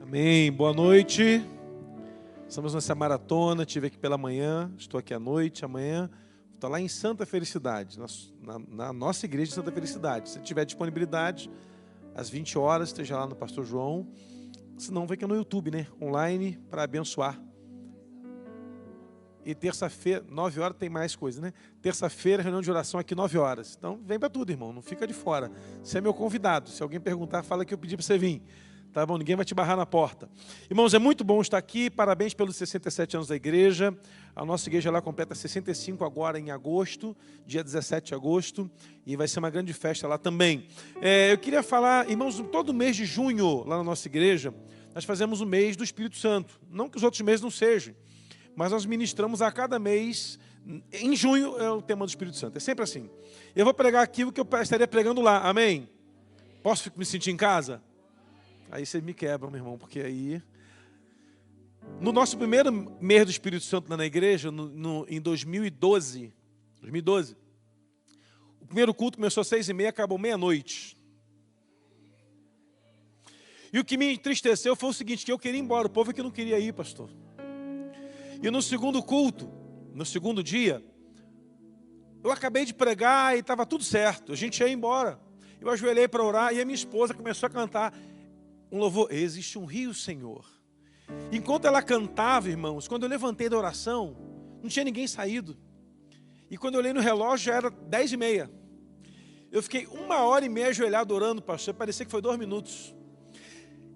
Amém. Boa noite. Estamos nessa maratona. Estive aqui pela manhã, estou aqui à noite. Amanhã estou lá em Santa Felicidade, na nossa igreja de Santa Felicidade. Se tiver disponibilidade, às 20 horas, esteja lá no Pastor João. Se não, vem aqui no YouTube, né? Online, para abençoar. E terça-feira, 9 horas, tem mais coisa, né? Terça-feira, reunião de oração aqui, 9 horas. Então, vem para tudo, irmão. Não fica de fora. Você é meu convidado. Se alguém perguntar, fala que eu pedi para você vir. Tá bom? Ninguém vai te barrar na porta. Irmãos, é muito bom estar aqui. Parabéns pelos 67 anos da igreja. A nossa igreja lá completa 65 agora em agosto, dia 17 de agosto. E vai ser uma grande festa lá também. Eu queria falar, irmãos, todo mês de junho, lá na nossa igreja, nós fazemos o mês do Espírito Santo. Não que os outros meses não sejam, mas nós ministramos a cada mês. Em junho é o tema do Espírito Santo. É sempre assim. Eu vou pregar aquilo que eu estaria pregando lá. Amém? Posso me sentir em casa? Aí você me quebra, meu irmão, porque aí... No nosso primeiro mês do Espírito Santo lá na igreja, em 2012, o primeiro culto começou às 6h30, acabou meia-noite. E o que me entristeceu foi o seguinte, que eu queria ir embora, o povo é que não queria ir, pastor. E no segundo culto, no segundo dia, eu acabei de pregar e estava tudo certo, a gente ia embora. Eu ajoelhei para orar e a minha esposa começou a cantar um louvor, existe um rio, Senhor. Enquanto ela cantava, irmãos, quando eu levantei da oração, não tinha ninguém saído. E quando eu olhei no relógio, já era 10h30. Eu fiquei 1h30 ajoelhado orando, pastor, parecia que foi 2 minutos.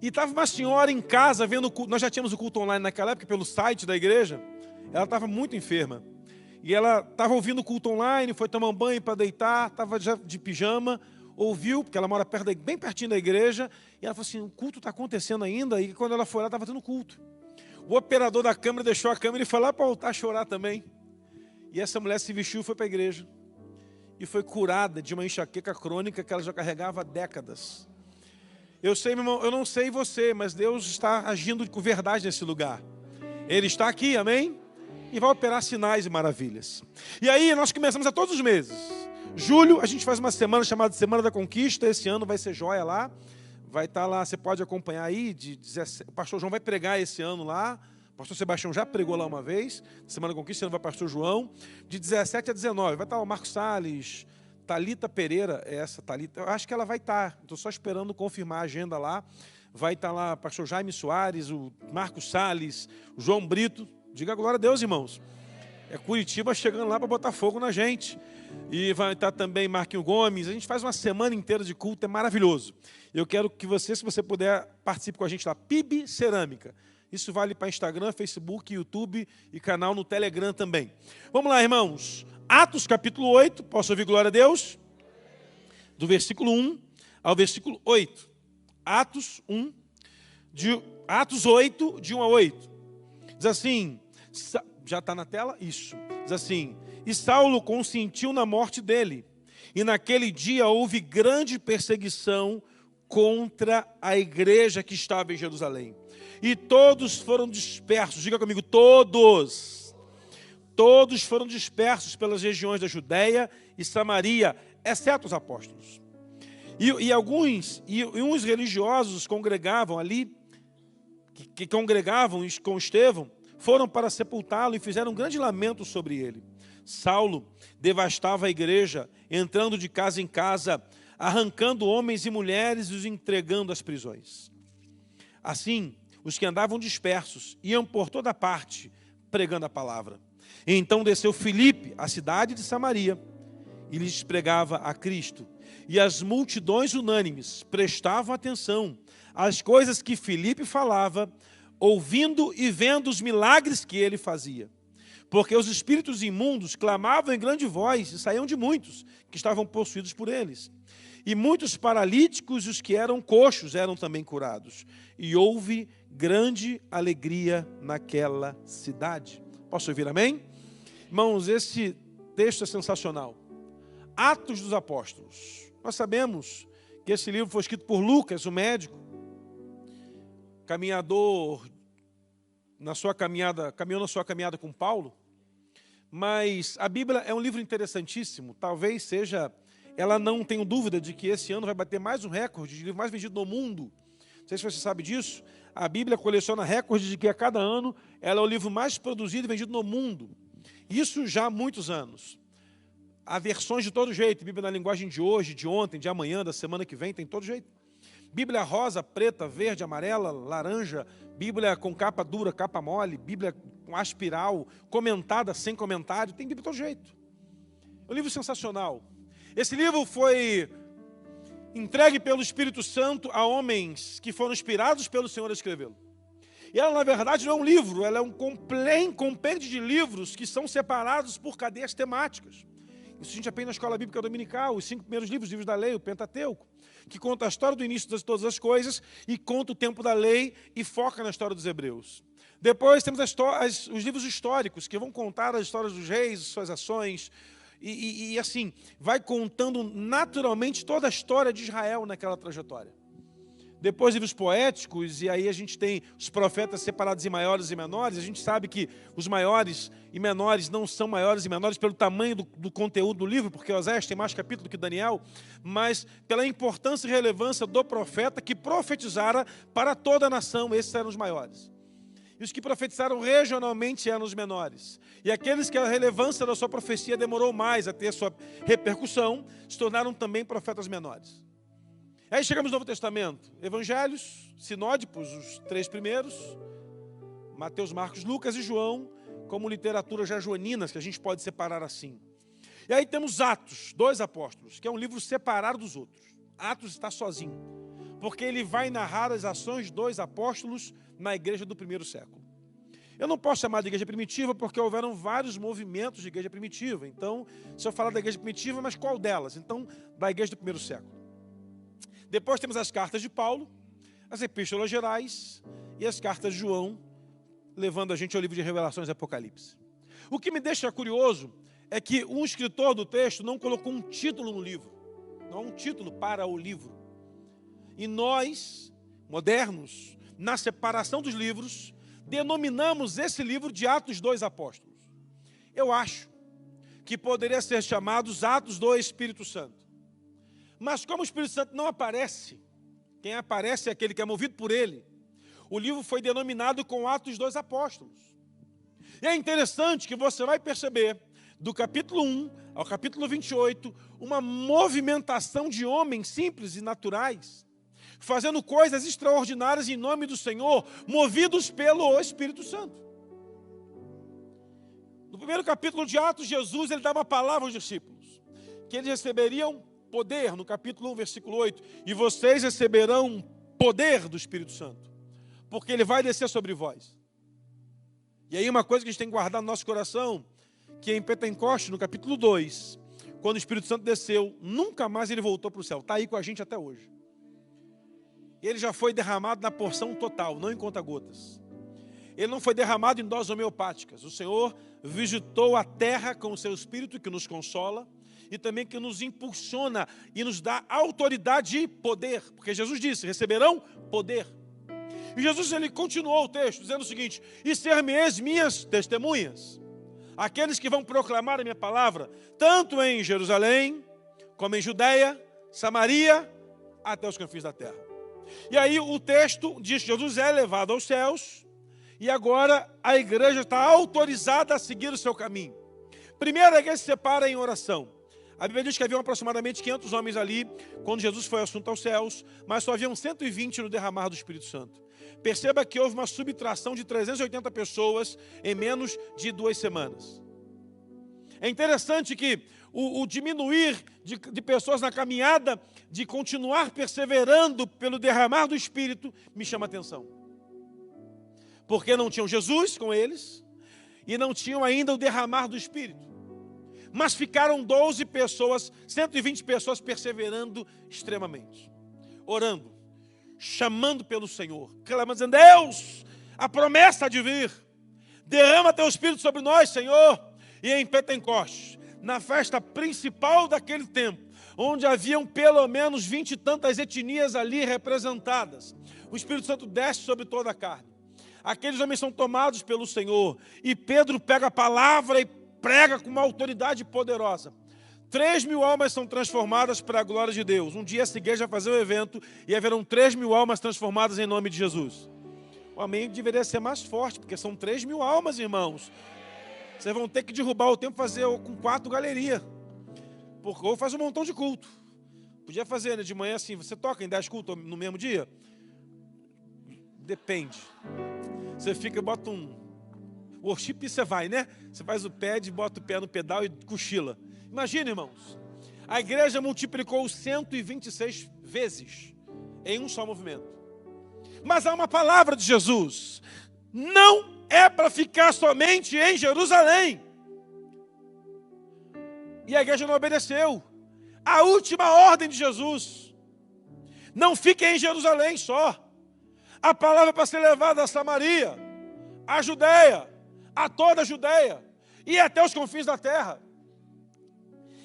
E estava uma senhora em casa vendo o culto, nós já tínhamos o culto online naquela época, pelo site da igreja, ela estava muito enferma. E ela estava ouvindo o culto online, foi tomar um banho para deitar, estava já de pijama, ouviu, porque ela mora bem pertinho da igreja, e ela falou assim, o culto está acontecendo ainda, e quando ela foi lá, estava tendo culto. O operador da câmera deixou a câmera e foi lá para voltar a chorar também. E essa mulher se vestiu e foi para a igreja. E foi curada de uma enxaqueca crônica que ela já carregava há décadas. Eu sei, meu irmão, eu não sei você, mas Deus está agindo com verdade nesse lugar. Ele está aqui, amém? E vai operar sinais e maravilhas. E aí nós começamos a todos os meses. Julho, a gente faz uma semana chamada Semana da Conquista. Esse ano vai ser joia lá. Vai estar lá, você pode acompanhar aí. O pastor João vai pregar esse ano lá. O pastor Sebastião já pregou lá uma vez. Semana da Conquista, esse ano vai o pastor João. De 17 a 19. Vai estar o Marcos Salles, Thalita Pereira. Essa Thalita, eu acho que ela vai estar. Estou só esperando confirmar a agenda lá. Vai estar lá o pastor Jaime Soares, o Marcos Salles, o João Brito. Diga glória a Deus, irmãos. É Curitiba chegando lá para botar fogo na gente. E vai estar também Marquinho Gomes. A gente faz uma semana inteira de culto, é maravilhoso. Eu quero que você, se você puder, participe com a gente lá. PIB Cerâmica. Isso vale para Instagram, Facebook, YouTube e canal no Telegram também. Vamos lá, irmãos. Atos capítulo 8, posso ouvir glória a Deus? Do versículo 1 ao versículo 8. Atos 8, de 1 a 8. Diz assim, já está na tela? Isso. Diz assim, e Saulo consentiu na morte dele, e naquele dia houve grande perseguição contra a igreja que estava em Jerusalém. E todos foram dispersos, diga comigo, todos foram dispersos pelas regiões da Judéia e Samaria, exceto os apóstolos. E uns religiosos congregavam ali, que congregavam com Estevão, foram para sepultá-lo e fizeram um grande lamento sobre ele. Saulo devastava a igreja, entrando de casa em casa, arrancando homens e mulheres e os entregando às prisões. Assim, os que andavam dispersos iam por toda parte, pregando a palavra. E então desceu Filipe, à cidade de Samaria, e lhes pregava a Cristo. E as multidões unânimes prestavam atenção às coisas que Filipe falava, ouvindo e vendo os milagres que ele fazia. Porque os espíritos imundos clamavam em grande voz e saíam de muitos que estavam possuídos por eles. E muitos paralíticos e os que eram coxos eram também curados. E houve grande alegria naquela cidade. Posso ouvir amém? Irmãos, esse texto é sensacional. Atos dos Apóstolos. Nós sabemos que esse livro foi escrito por Lucas, o médico, caminhador, caminhou na sua caminhada com Paulo. Mas a Bíblia é um livro interessantíssimo. Talvez seja, ela não tenho dúvida de que esse ano vai bater mais um recorde de livro mais vendido no mundo. Não sei se você sabe disso. A Bíblia coleciona recordes de que a cada ano ela é o livro mais produzido e vendido no mundo. Isso já há muitos anos. Há versões de todo jeito. Bíblia na linguagem de hoje, de ontem, de amanhã, da semana que vem, tem todo jeito. Bíblia rosa, preta, verde, amarela, laranja. Bíblia com capa dura, capa mole. Bíblia com aspiral, comentada, sem comentário. Tem Bíblia de todo jeito. É um livro sensacional. Esse livro foi entregue pelo Espírito Santo a homens que foram inspirados pelo Senhor a escrevê-lo. E ela, na verdade, não é um livro, ela é um compêndio de livros que são separados por cadeias temáticas. Isso a gente aprende na escola bíblica dominical, os 5 primeiros livros, livros da lei, o Pentateuco, que conta a história do início de todas as coisas e conta o tempo da lei e foca na história dos hebreus. Depois temos os livros históricos, que vão contar as histórias dos reis, suas ações, e assim, vai contando naturalmente toda a história de Israel naquela trajetória. Depois livros poéticos, e aí a gente tem os profetas separados em maiores e menores. A gente sabe que os maiores e menores não são maiores e menores pelo tamanho do conteúdo do livro, porque Oséias tem mais capítulo do que Daniel, mas pela importância e relevância do profeta que profetizara para toda a nação. Esses eram os maiores. E os que profetizaram regionalmente eram os menores. E aqueles que a relevância da sua profecia demorou mais a ter sua repercussão, se tornaram também profetas menores. Aí chegamos no Novo Testamento, evangelhos, sinódicos, os 3 primeiros, Mateus, Marcos, Lucas e João, como literaturas já joaninas, que a gente pode separar assim. E aí temos Atos, 2 apóstolos, que é um livro separado dos outros. Atos está sozinho, porque ele vai narrar as ações de 2 apóstolos na igreja do primeiro século. Eu não posso chamar de igreja primitiva, porque houveram vários movimentos de igreja primitiva. Então, se eu falar da igreja primitiva, mas qual delas? Então, da igreja do primeiro século. Depois temos as cartas de Paulo, as epístolas gerais e as cartas de João, levando a gente ao livro de Revelações e Apocalipse. O que me deixa curioso é que um escritor do texto não colocou um título no livro. Não há um título para o livro. E nós, modernos, na separação dos livros, denominamos esse livro de Atos dos Apóstolos. Eu acho que poderia ser chamado Atos do Espírito Santo. Mas como o Espírito Santo não aparece, quem aparece é aquele que é movido por ele, o livro foi denominado com Atos dos Apóstolos. E é interessante que você vai perceber, do capítulo 1 ao capítulo 28, uma movimentação de homens simples e naturais, fazendo coisas extraordinárias em nome do Senhor, movidos pelo Espírito Santo. No primeiro capítulo de Atos, Jesus ele dá uma palavra aos discípulos, que eles receberiam poder, no capítulo 1, versículo 8, e vocês receberão poder do Espírito Santo, porque ele vai descer sobre vós. E aí uma coisa que a gente tem que guardar no nosso coração, que em Pentecostes, no capítulo 2, quando o Espírito Santo desceu, nunca mais ele voltou para o céu, está aí com a gente até hoje. Ele já foi derramado na porção total, não em conta-gotas. Ele não foi derramado em doses homeopáticas. O Senhor visitou a terra com o seu Espírito, que nos consola, e também que nos impulsiona e nos dá autoridade e poder. Porque Jesus disse, receberão poder. E Jesus ele continuou o texto, dizendo o seguinte, e ser-me-eis minhas testemunhas. Aqueles que vão proclamar a minha palavra, tanto em Jerusalém, como em Judeia, Samaria, até os confins da terra. E aí o texto diz que Jesus é levado aos céus, e agora a igreja está autorizada a seguir o seu caminho. Primeiro a igreja se separa em oração. A Bíblia diz que haviam aproximadamente 500 homens ali, quando Jesus foi assunto aos céus, mas só haviam 120 no derramar do Espírito Santo. Perceba que houve uma subtração de 380 pessoas em menos de 2 semanas. É interessante que o diminuir de pessoas na caminhada, de continuar perseverando pelo derramar do Espírito, me chama a atenção. Porque não tinham Jesus com eles, e não tinham ainda o derramar do Espírito. Mas ficaram 12 pessoas, 120 pessoas perseverando extremamente. Orando, chamando pelo Senhor, clamando, dizendo, Deus, a promessa de vir, derrama teu Espírito sobre nós, Senhor. E em Pentecostes, na festa principal daquele tempo, onde haviam pelo menos 20 e tantas etnias ali representadas, o Espírito Santo desce sobre toda a carne. Aqueles homens são tomados pelo Senhor, e Pedro pega a palavra e prega com uma autoridade poderosa. 3.000 almas são transformadas para a glória de Deus. Um dia essa igreja vai fazer um evento e haverão 3.000 almas transformadas em nome de Jesus. O amém deveria ser mais forte, porque são 3.000 almas, irmãos. Vocês vão ter que derrubar o tempo e fazer com 4 galerias. Ou faz um montão de culto. Podia fazer, né, de manhã assim, você toca em 10 cultos no mesmo dia? Depende. Você fica e bota um worship e você vai, né? Você faz o pad, bota o pé no pedal e cochila. Imagina, irmãos. A igreja multiplicou 126 vezes em um só movimento. Mas há uma palavra de Jesus. Não é para ficar somente em Jerusalém. E a igreja não obedeceu. A última ordem de Jesus. Não fiquem em Jerusalém só. A palavra para ser levada a Samaria, a Judeia, a toda a Judeia e até os confins da terra.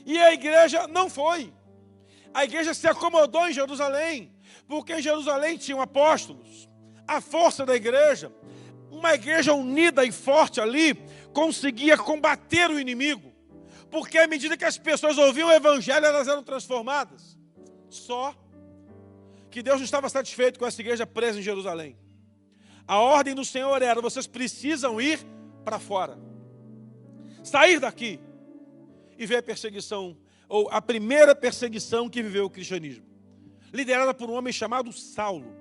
E a igreja não foi. A igreja se acomodou em Jerusalém, porque em Jerusalém tinham apóstolos. A força da igreja, uma igreja unida e forte ali, conseguia combater o inimigo. Porque à medida que as pessoas ouviam o evangelho, elas eram transformadas. Só que Deus não estava satisfeito com essa igreja presa em Jerusalém. A ordem do Senhor era: vocês precisam ir para fora. Sair daqui. E ver a perseguição, ou a primeira perseguição que viveu o cristianismo. Liderada por um homem chamado Saulo.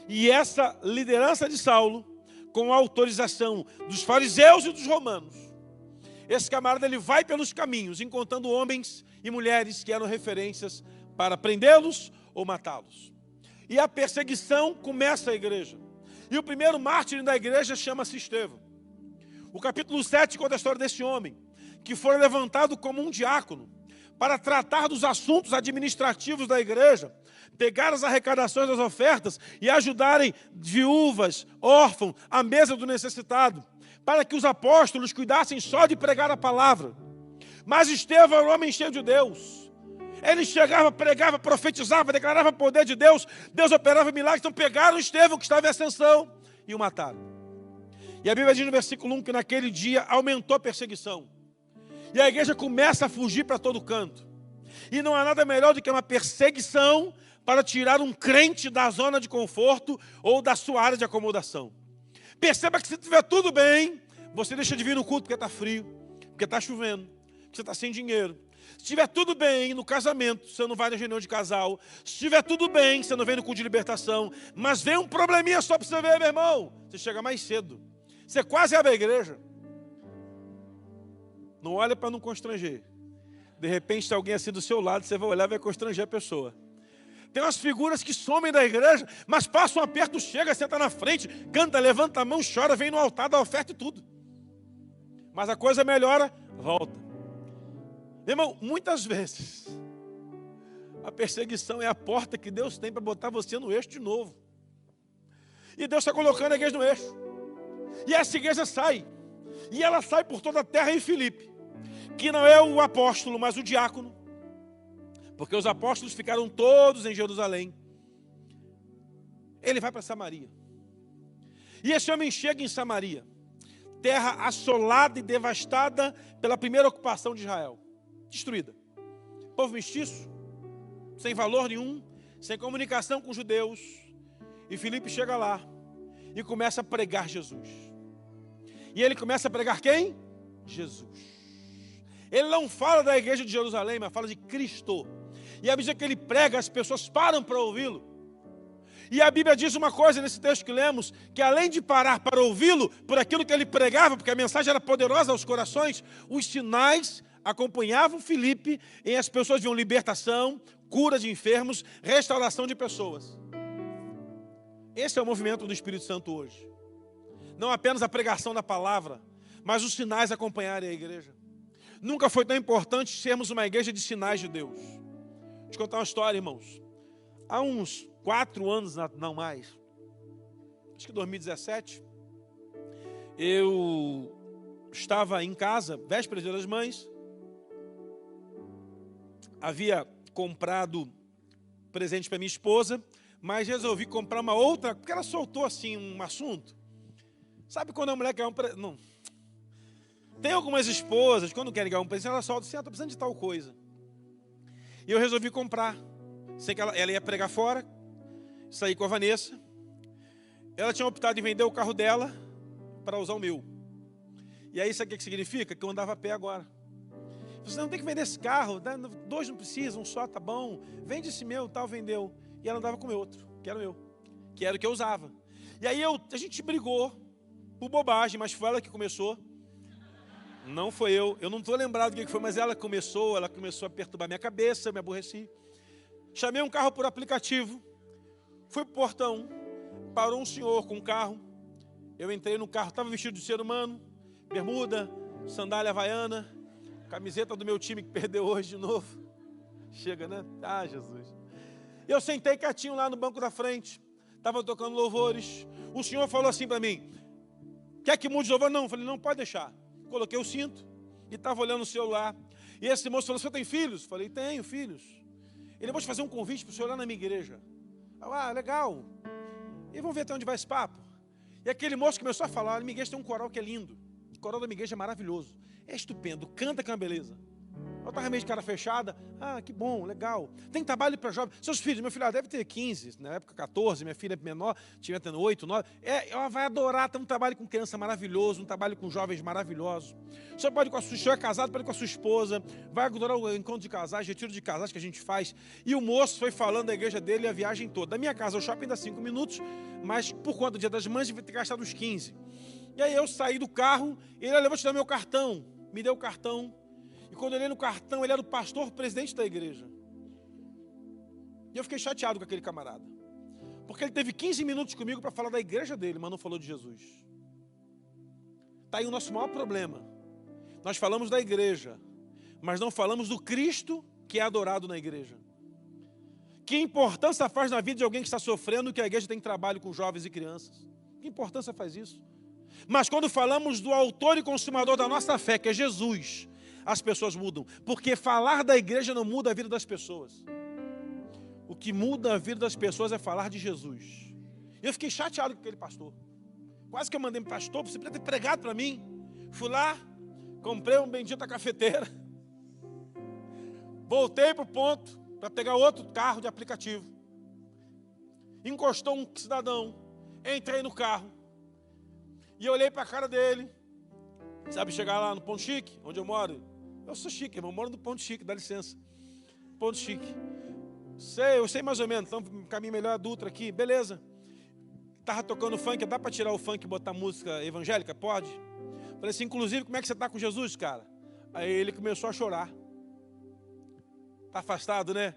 E essa liderança de Saulo, com a autorização dos fariseus e dos romanos, esse camarada ele vai pelos caminhos, encontrando homens e mulheres que eram referências para prendê-los ou matá-los. E a perseguição começa a igreja. E o primeiro mártir da igreja chama-se Estevão. O capítulo 7 conta a história desse homem, que foi levantado como um diácono, para tratar dos assuntos administrativos da igreja, pegar as arrecadações das ofertas e ajudarem viúvas, órfãos, à mesa do necessitado, para que os apóstolos cuidassem só de pregar a palavra. Mas Estevão era um homem cheio de Deus. Ele chegava, pregava, profetizava, declarava o poder de Deus. Deus operava milagres. Então pegaram Estevão, que estava em ascensão, e o mataram. E a Bíblia diz no versículo 1 que naquele dia aumentou a perseguição. E a igreja começa a fugir para todo canto. E não há nada melhor do que uma perseguição para tirar um crente da zona de conforto ou da sua área de acomodação. Perceba que se estiver tudo bem, você deixa de vir no culto porque está frio, porque está chovendo, porque você está sem dinheiro. Se estiver tudo bem no casamento, você não vai na reunião de casal. Se estiver tudo bem, você não vem no culto de libertação. Mas vem um probleminha só para você ver, meu irmão. Você chega mais cedo. Você quase abre a igreja. Não olha para não constranger. De repente, se alguém assim do seu lado, você vai olhar e vai constranger a pessoa. Tem umas figuras que somem da igreja, mas passa um aperto, chega, senta na frente, canta, levanta a mão, chora, vem no altar, dá oferta e tudo. Mas a coisa melhora, volta. Meu irmão, muitas vezes, a perseguição é a porta que Deus tem para botar você no eixo de novo. E Deus está colocando a igreja no eixo. E essa igreja sai. E ela sai por toda a terra em Filipe, que não é o apóstolo, mas o diácono. Porque os apóstolos ficaram todos em Jerusalém. Ele vai para Samaria. E esse homem chega em Samaria, terra assolada e devastada pela primeira ocupação de Israel. Destruída. Povo mestiço, sem valor nenhum, sem comunicação com os judeus. E Filipe chega lá e começa a pregar Jesus. E ele começa a pregar quem? Jesus. Ele não fala da igreja de Jerusalém, mas fala de Cristo. E à medida que ele prega, as pessoas param para ouvi-lo. E a Bíblia diz uma coisa nesse texto que lemos, que além de parar para ouvi-lo, por aquilo que ele pregava, porque a mensagem era poderosa aos corações, os sinais acompanhavam Filipe, e as pessoas viam libertação, cura de enfermos, restauração de pessoas. Esse é o movimento do Espírito Santo hoje. Não apenas a pregação da palavra, mas os sinais acompanharem a igreja. Nunca foi tão importante sermos uma igreja de sinais de Deus. Vou te contar uma história, irmãos. Há uns 4 anos, não mais, acho que 2017, eu estava em casa, véspera de Dia das Mães, havia comprado presente para minha esposa, mas resolvi comprar uma outra, porque ela soltou assim um assunto. Sabe quando a mulher quer não. Tem algumas esposas, quando querem ganhar um presente, elas soltam assim, estou precisando de tal coisa. E eu resolvi comprar. Sei que ela ia pregar fora, saí com a Vanessa. Ela tinha optado em vender o carro dela para usar o meu. E aí, sabe o que significa? Que eu andava a pé agora. Você não tem que vender esse carro, 2 não precisa, um só tá bom. Vende esse meu, tal, vendeu. E ela andava com o meu outro, que era o meu, que era o que eu usava. E aí a gente brigou por bobagem, mas foi ela que começou. Não foi eu não estou lembrado do que foi, mas ela começou a perturbar minha cabeça, eu me aborreci. Chamei um carro por aplicativo, fui pro portão, parou um senhor com um carro, eu entrei no carro, estava vestido de ser humano, bermuda, sandália havaiana, camiseta do meu time que perdeu hoje de novo. Chega, né? Ah, Jesus. Eu sentei quietinho lá no banco da frente, estava tocando louvores, o senhor falou assim para mim, quer que mude de louvor? Não, eu falei, não, pode deixar. Coloquei o cinto e estava olhando o celular. E esse moço falou, você tem filhos? Falei, tenho filhos. Ele, vou te fazer um convite para o senhor lá na minha igreja. Ah, legal. E vamos ver até onde vai esse papo. E aquele moço começou a falar, na minha igreja tem um coral que é lindo. O coral da minha igreja é maravilhoso. É estupendo, canta que é uma beleza. Eu estava meio de cara fechada. Ah, que bom, legal. Tem trabalho para jovens. Seus filhos, meu filho deve ter 15, na época 14, minha filha é menor, tinha tendo 8, 9. Ela vai adorar ter um trabalho com criança maravilhoso, um trabalho com jovens maravilhosos. O senhor pode ir com a sua, o senhor é casado, pode ir com a sua esposa, vai adorar o encontro de casais, retiro de casais que a gente faz. E o moço foi falando da igreja dele a viagem toda. Da minha casa ao shopping dá 5 minutos, mas por conta do Dia das Mães, eu vou ter gastado uns 15. E aí eu saí do carro, ele falou, vou te dar meu cartão. Me deu o cartão. E quando eu olhei no cartão, ele era o pastor presidente da igreja. E eu fiquei chateado com aquele camarada. Porque ele teve 15 minutos comigo para falar da igreja dele, mas não falou de Jesus. Está aí o nosso maior problema. Nós falamos da igreja, mas não falamos do Cristo que é adorado na igreja. Que importância faz na vida de alguém que está sofrendo que a igreja tem trabalho com jovens e crianças? Que importância faz isso? Mas quando falamos do autor e consumador da nossa fé, que é Jesus, as pessoas mudam, porque falar da igreja não muda a vida das pessoas. O que muda a vida das pessoas é falar de Jesus. E eu fiquei chateado com aquele pastor. Quase que eu mandei para o pastor, você podia ter pregado para mim. Fui lá, comprei um bendita cafeteira, voltei para o ponto para pegar outro carro de aplicativo. Encostou um cidadão, entrei no carro e eu olhei para a cara dele. Sabe chegar lá no Ponto Chique, onde eu moro? Eu sou chique, irmão, eu moro no Ponto Chique, dá licença. Ponto Chique. Eu sei mais ou menos, então caminho melhor adulto aqui, beleza. Estava tocando funk, dá para tirar o funk e botar música evangélica? Pode. Falei assim, inclusive, como é que você está com Jesus, cara? Aí ele começou a chorar. Está afastado, né?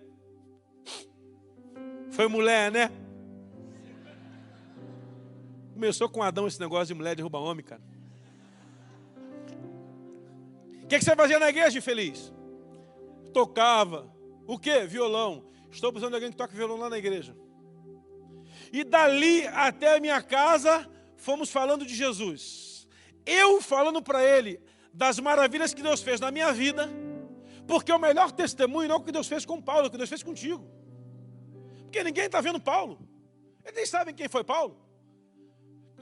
Foi mulher, né? Começou com Adão esse negócio de mulher derruba homem, cara. O que você fazia na igreja, infeliz? Tocava. O quê? Violão. Estou precisando de alguém que toque violão lá na igreja. E dali até a minha casa, fomos falando de Jesus. Eu falando para ele das maravilhas que Deus fez na minha vida, porque o melhor testemunho não é o que Deus fez com Paulo, é o que Deus fez contigo. Porque ninguém está vendo Paulo. Eles nem sabem quem foi Paulo.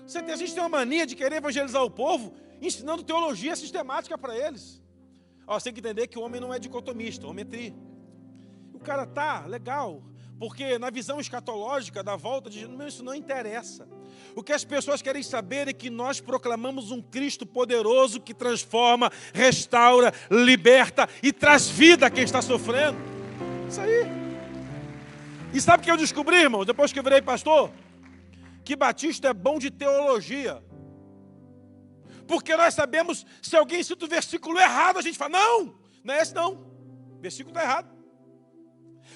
A gente tem uma mania de querer evangelizar o povo, ensinando teologia sistemática para eles. Você tem que entender que o homem não é dicotomista, o homem é tri. O cara tá legal, porque na visão escatológica da volta de Jesus, isso não interessa. O que as pessoas querem saber é que nós proclamamos um Cristo poderoso que transforma, restaura, liberta e traz vida a quem está sofrendo. Isso aí. E sabe o que eu descobri, irmão, depois que eu virei pastor? Que batista é bom de teologia. Porque nós sabemos, se alguém cita o versículo errado, a gente fala, não é esse não. O versículo está errado.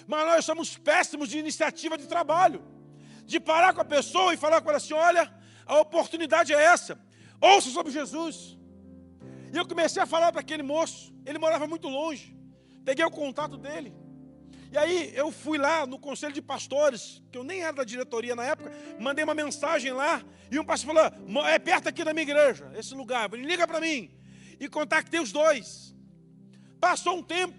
Mas nós somos péssimos de iniciativa de trabalho. De parar com a pessoa e falar com ela assim, olha, a oportunidade é essa. Ouça sobre Jesus. E eu comecei a falar para aquele moço. Ele morava muito longe. Peguei o contato dele. E aí eu fui lá no conselho de pastores, que eu nem era da diretoria na época, mandei uma mensagem lá, e um pastor falou, é perto aqui da minha igreja, esse lugar, liga para mim. E contactei os dois. Passou um tempo,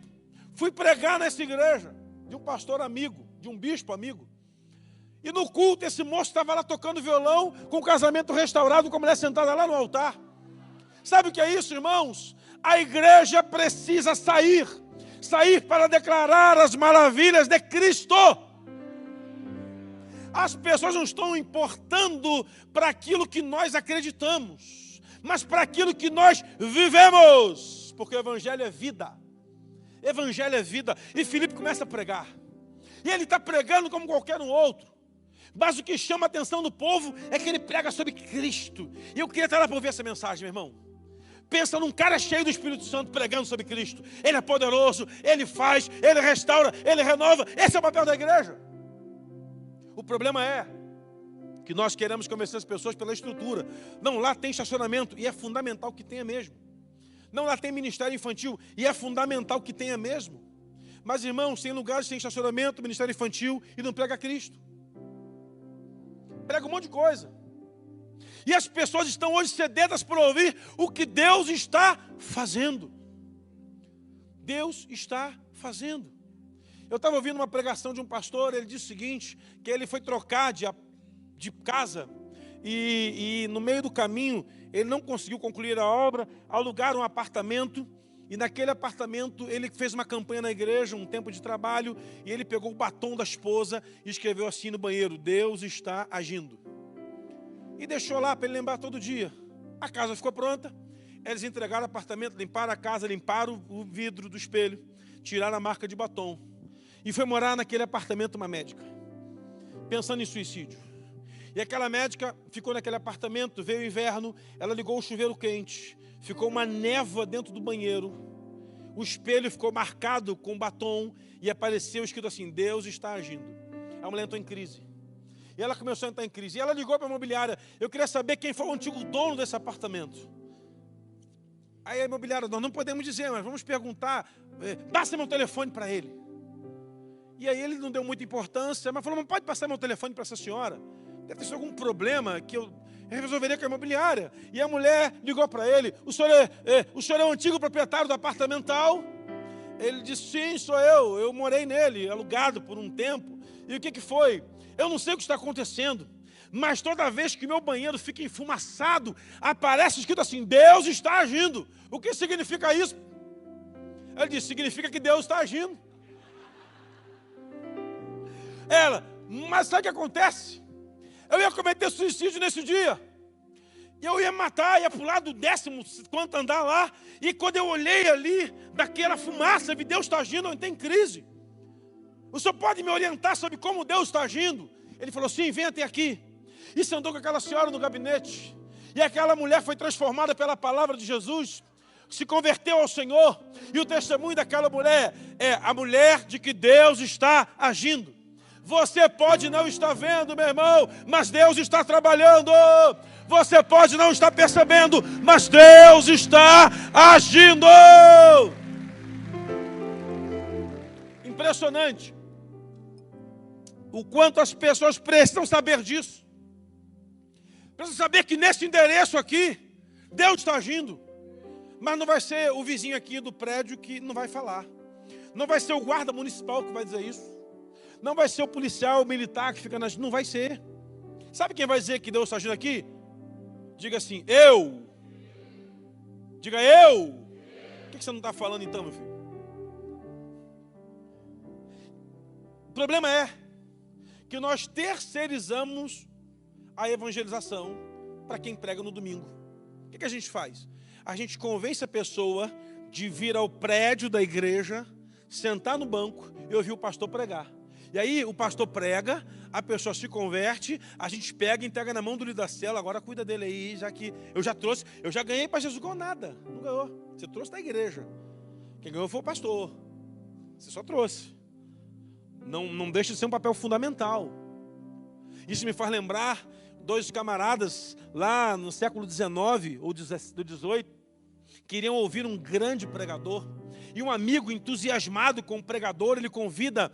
fui pregar nessa igreja, de um pastor amigo, de um bispo amigo. E no culto, esse moço estava lá tocando violão, com o casamento restaurado, com a mulher sentada lá no altar. Sabe o que é isso, irmãos? A igreja precisa sair para declarar as maravilhas de Cristo. As pessoas não estão importando para aquilo que nós acreditamos, mas para aquilo que nós vivemos, porque o evangelho é vida. Evangelho é vida. E Filipe começa a pregar. E ele está pregando como qualquer um outro. Mas o que chama a atenção do povo é que ele prega sobre Cristo. E eu queria estar lá para ouvir essa mensagem, meu irmão. Pensa num cara cheio do Espírito Santo pregando sobre Cristo. Ele é poderoso, ele faz, ele restaura, ele renova. Esse é o papel da igreja. O problema é que nós queremos convencer as pessoas pela estrutura. Não, lá tem estacionamento e é fundamental que tenha mesmo. Não, lá tem ministério infantil e é fundamental que tenha mesmo. Mas, irmãos, tem lugares que tem estacionamento, ministério infantil e não prega Cristo. Prega um monte de coisa. E as pessoas estão hoje sedentas por ouvir o que Deus está fazendo. Deus está fazendo. Eu estava ouvindo uma pregação de um pastor, ele disse o seguinte, que ele foi trocar de casa e no meio do caminho ele não conseguiu concluir a obra, alugaram um apartamento e naquele apartamento ele fez uma campanha na igreja, um tempo de trabalho, e ele pegou o batom da esposa e escreveu assim no banheiro: Deus está agindo. E deixou lá para ele lembrar todo dia. A casa ficou pronta, eles entregaram o apartamento, limparam a casa, limparam o vidro do espelho, tiraram a marca de batom. E foi morar naquele apartamento uma médica, pensando em suicídio. E aquela médica ficou naquele apartamento, veio o inverno, ela ligou o chuveiro quente, ficou uma névoa dentro do banheiro, o espelho ficou marcado com batom e apareceu escrito assim: Deus está agindo. A mulher entrou em crise. E ela começou a entrar em crise. E ela ligou para a imobiliária: eu queria saber quem foi o antigo dono desse apartamento. Aí a imobiliária: nós não podemos dizer, mas vamos perguntar, passa meu telefone para ele. E aí ele não deu muita importância, mas falou: não pode passar meu telefone para essa senhora? Deve ter sido algum problema que eu resolveria com a imobiliária. E a mulher ligou para ele: o senhor é o antigo proprietário do apartamento tal? Ele disse: sim, sou eu morei nele, alugado por um tempo. E o que foi? Eu não sei o que está acontecendo, mas toda vez que meu banheiro fica enfumaçado, aparece escrito assim: Deus está agindo. O que significa isso? Ele disse: significa que Deus está agindo. Ela: mas sabe o que acontece? Eu ia cometer suicídio nesse dia. Eu ia matar, ia pular do 10º quanto andar lá. E quando eu olhei ali, daquela fumaça, vi Deus está agindo, eu entrei em crise. O senhor pode me orientar sobre como Deus está agindo? Ele falou: sim, vem até aqui. E se andou com aquela senhora no gabinete. E aquela mulher foi transformada pela palavra de Jesus, se converteu ao Senhor. E o testemunho daquela mulher é a mulher de que Deus está agindo. Você pode não estar vendo, meu irmão, mas Deus está trabalhando. Você pode não estar percebendo, mas Deus está agindo. Impressionante o quanto as pessoas precisam saber disso. Precisam saber que nesse endereço aqui, Deus está agindo. Mas não vai ser o vizinho aqui do prédio que não vai falar. Não vai ser o guarda municipal que vai dizer isso. Não vai ser o policial militar que fica nas... Não vai ser. Sabe quem vai dizer que Deus está agindo aqui? Diga assim: eu. Diga eu. Por que você não está falando então, meu filho? O problema é que nós terceirizamos a evangelização para quem prega no domingo. O que a gente faz? A gente convence a pessoa de vir ao prédio da igreja, sentar no banco e ouvir o pastor pregar. E aí o pastor prega, a pessoa se converte, a gente pega e entrega na mão do líder da cela: agora cuida dele aí, já que eu já trouxe, eu já ganhei para Jesus. Ganhou nada, não ganhou. Você trouxe da igreja. Quem ganhou foi o pastor. Você só trouxe. Não deixa de ser um papel fundamental. Isso me faz lembrar 2 camaradas lá no século XIX ou do XVIII, queriam ouvir um grande pregador. E um amigo entusiasmado com o pregador, ele convida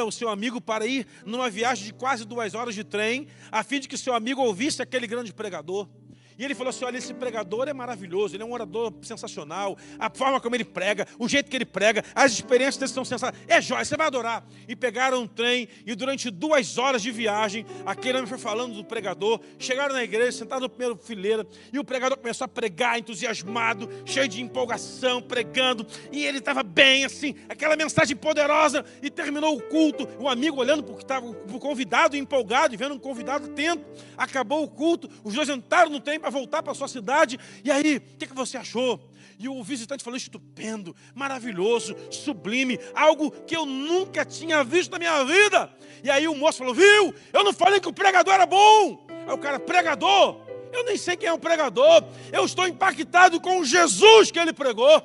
o seu amigo para ir numa viagem de quase 2 horas de trem, a fim de que seu amigo ouvisse aquele grande pregador. E ele falou assim, olha, esse pregador é maravilhoso, ele é um orador sensacional, a forma como ele prega, o jeito que ele prega, as experiências dele são sensacionais, é jóia, você vai adorar. E pegaram um trem, e durante 2 horas de viagem, aquele homem foi falando do pregador, chegaram na igreja, sentaram no primeiro fileira, e o pregador começou a pregar, entusiasmado, cheio de empolgação, pregando, e ele estava bem, assim, aquela mensagem poderosa, e terminou o culto, o amigo olhando porque estava o convidado empolgado, e vendo um convidado atento, acabou o culto, os dois entraram no trem para voltar para a sua cidade, e aí, o que você achou? E o visitante falou, estupendo, maravilhoso, sublime, algo que eu nunca tinha visto na minha vida. E aí o moço falou, viu, eu não falei que o pregador era bom. Aí o cara, pregador? Eu nem sei quem é o pregador, eu estou impactado com o Jesus que ele pregou.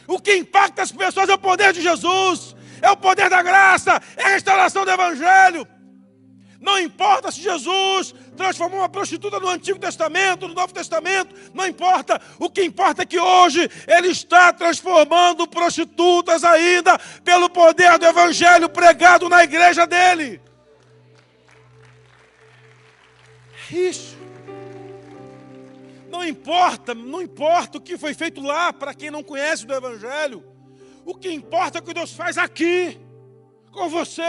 O que impacta as pessoas é o poder de Jesus, é o poder da graça, é a restauração do Evangelho. Não importa se Jesus transformou uma prostituta no Antigo Testamento, no Novo Testamento, não importa. O que importa é que hoje Ele está transformando prostitutas ainda pelo poder do Evangelho pregado na igreja dEle. É isso. Não importa o que foi feito lá para quem não conhece do Evangelho. O que importa é o que Deus faz aqui, com você.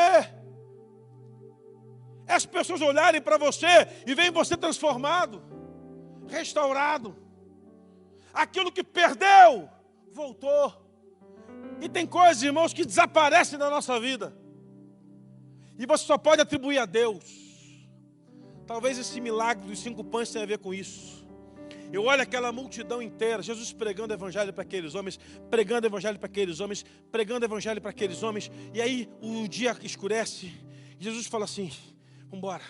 As pessoas olharem para você e veem você transformado, restaurado. Aquilo que perdeu, voltou. E tem coisas, irmãos, que desaparecem da nossa vida. E você só pode atribuir a Deus. Talvez esse milagre dos 5 pães tenha a ver com isso. Eu olho aquela multidão inteira, Jesus pregando o evangelho para aqueles homens, pregando o evangelho para aqueles homens, pregando o evangelho para aqueles homens. E aí o dia escurece. Jesus fala assim, vamos embora,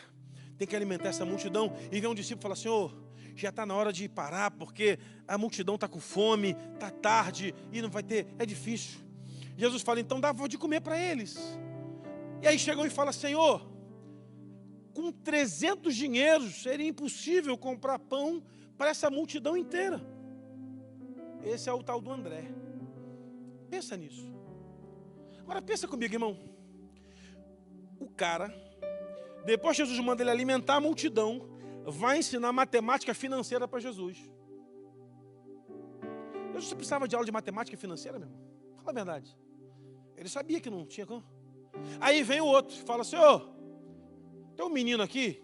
tem que alimentar essa multidão. E vem um discípulo e fala assim, já está na hora de parar, porque a multidão está com fome, está tarde, e não vai ter, é difícil. Jesus fala, então dá de comer para eles. E aí chegam e fala, Senhor, com 300 dinheiros seria impossível comprar pão para essa multidão inteira. Esse é o tal do André. Pensa nisso. Agora pensa comigo, irmão. O cara, depois Jesus manda ele alimentar a multidão, vai ensinar matemática financeira para Jesus. Jesus precisava de aula de matemática financeira, meu irmão? Fala a verdade. Ele sabia que não tinha como. Aí vem o outro, fala, Senhor, tem um menino aqui,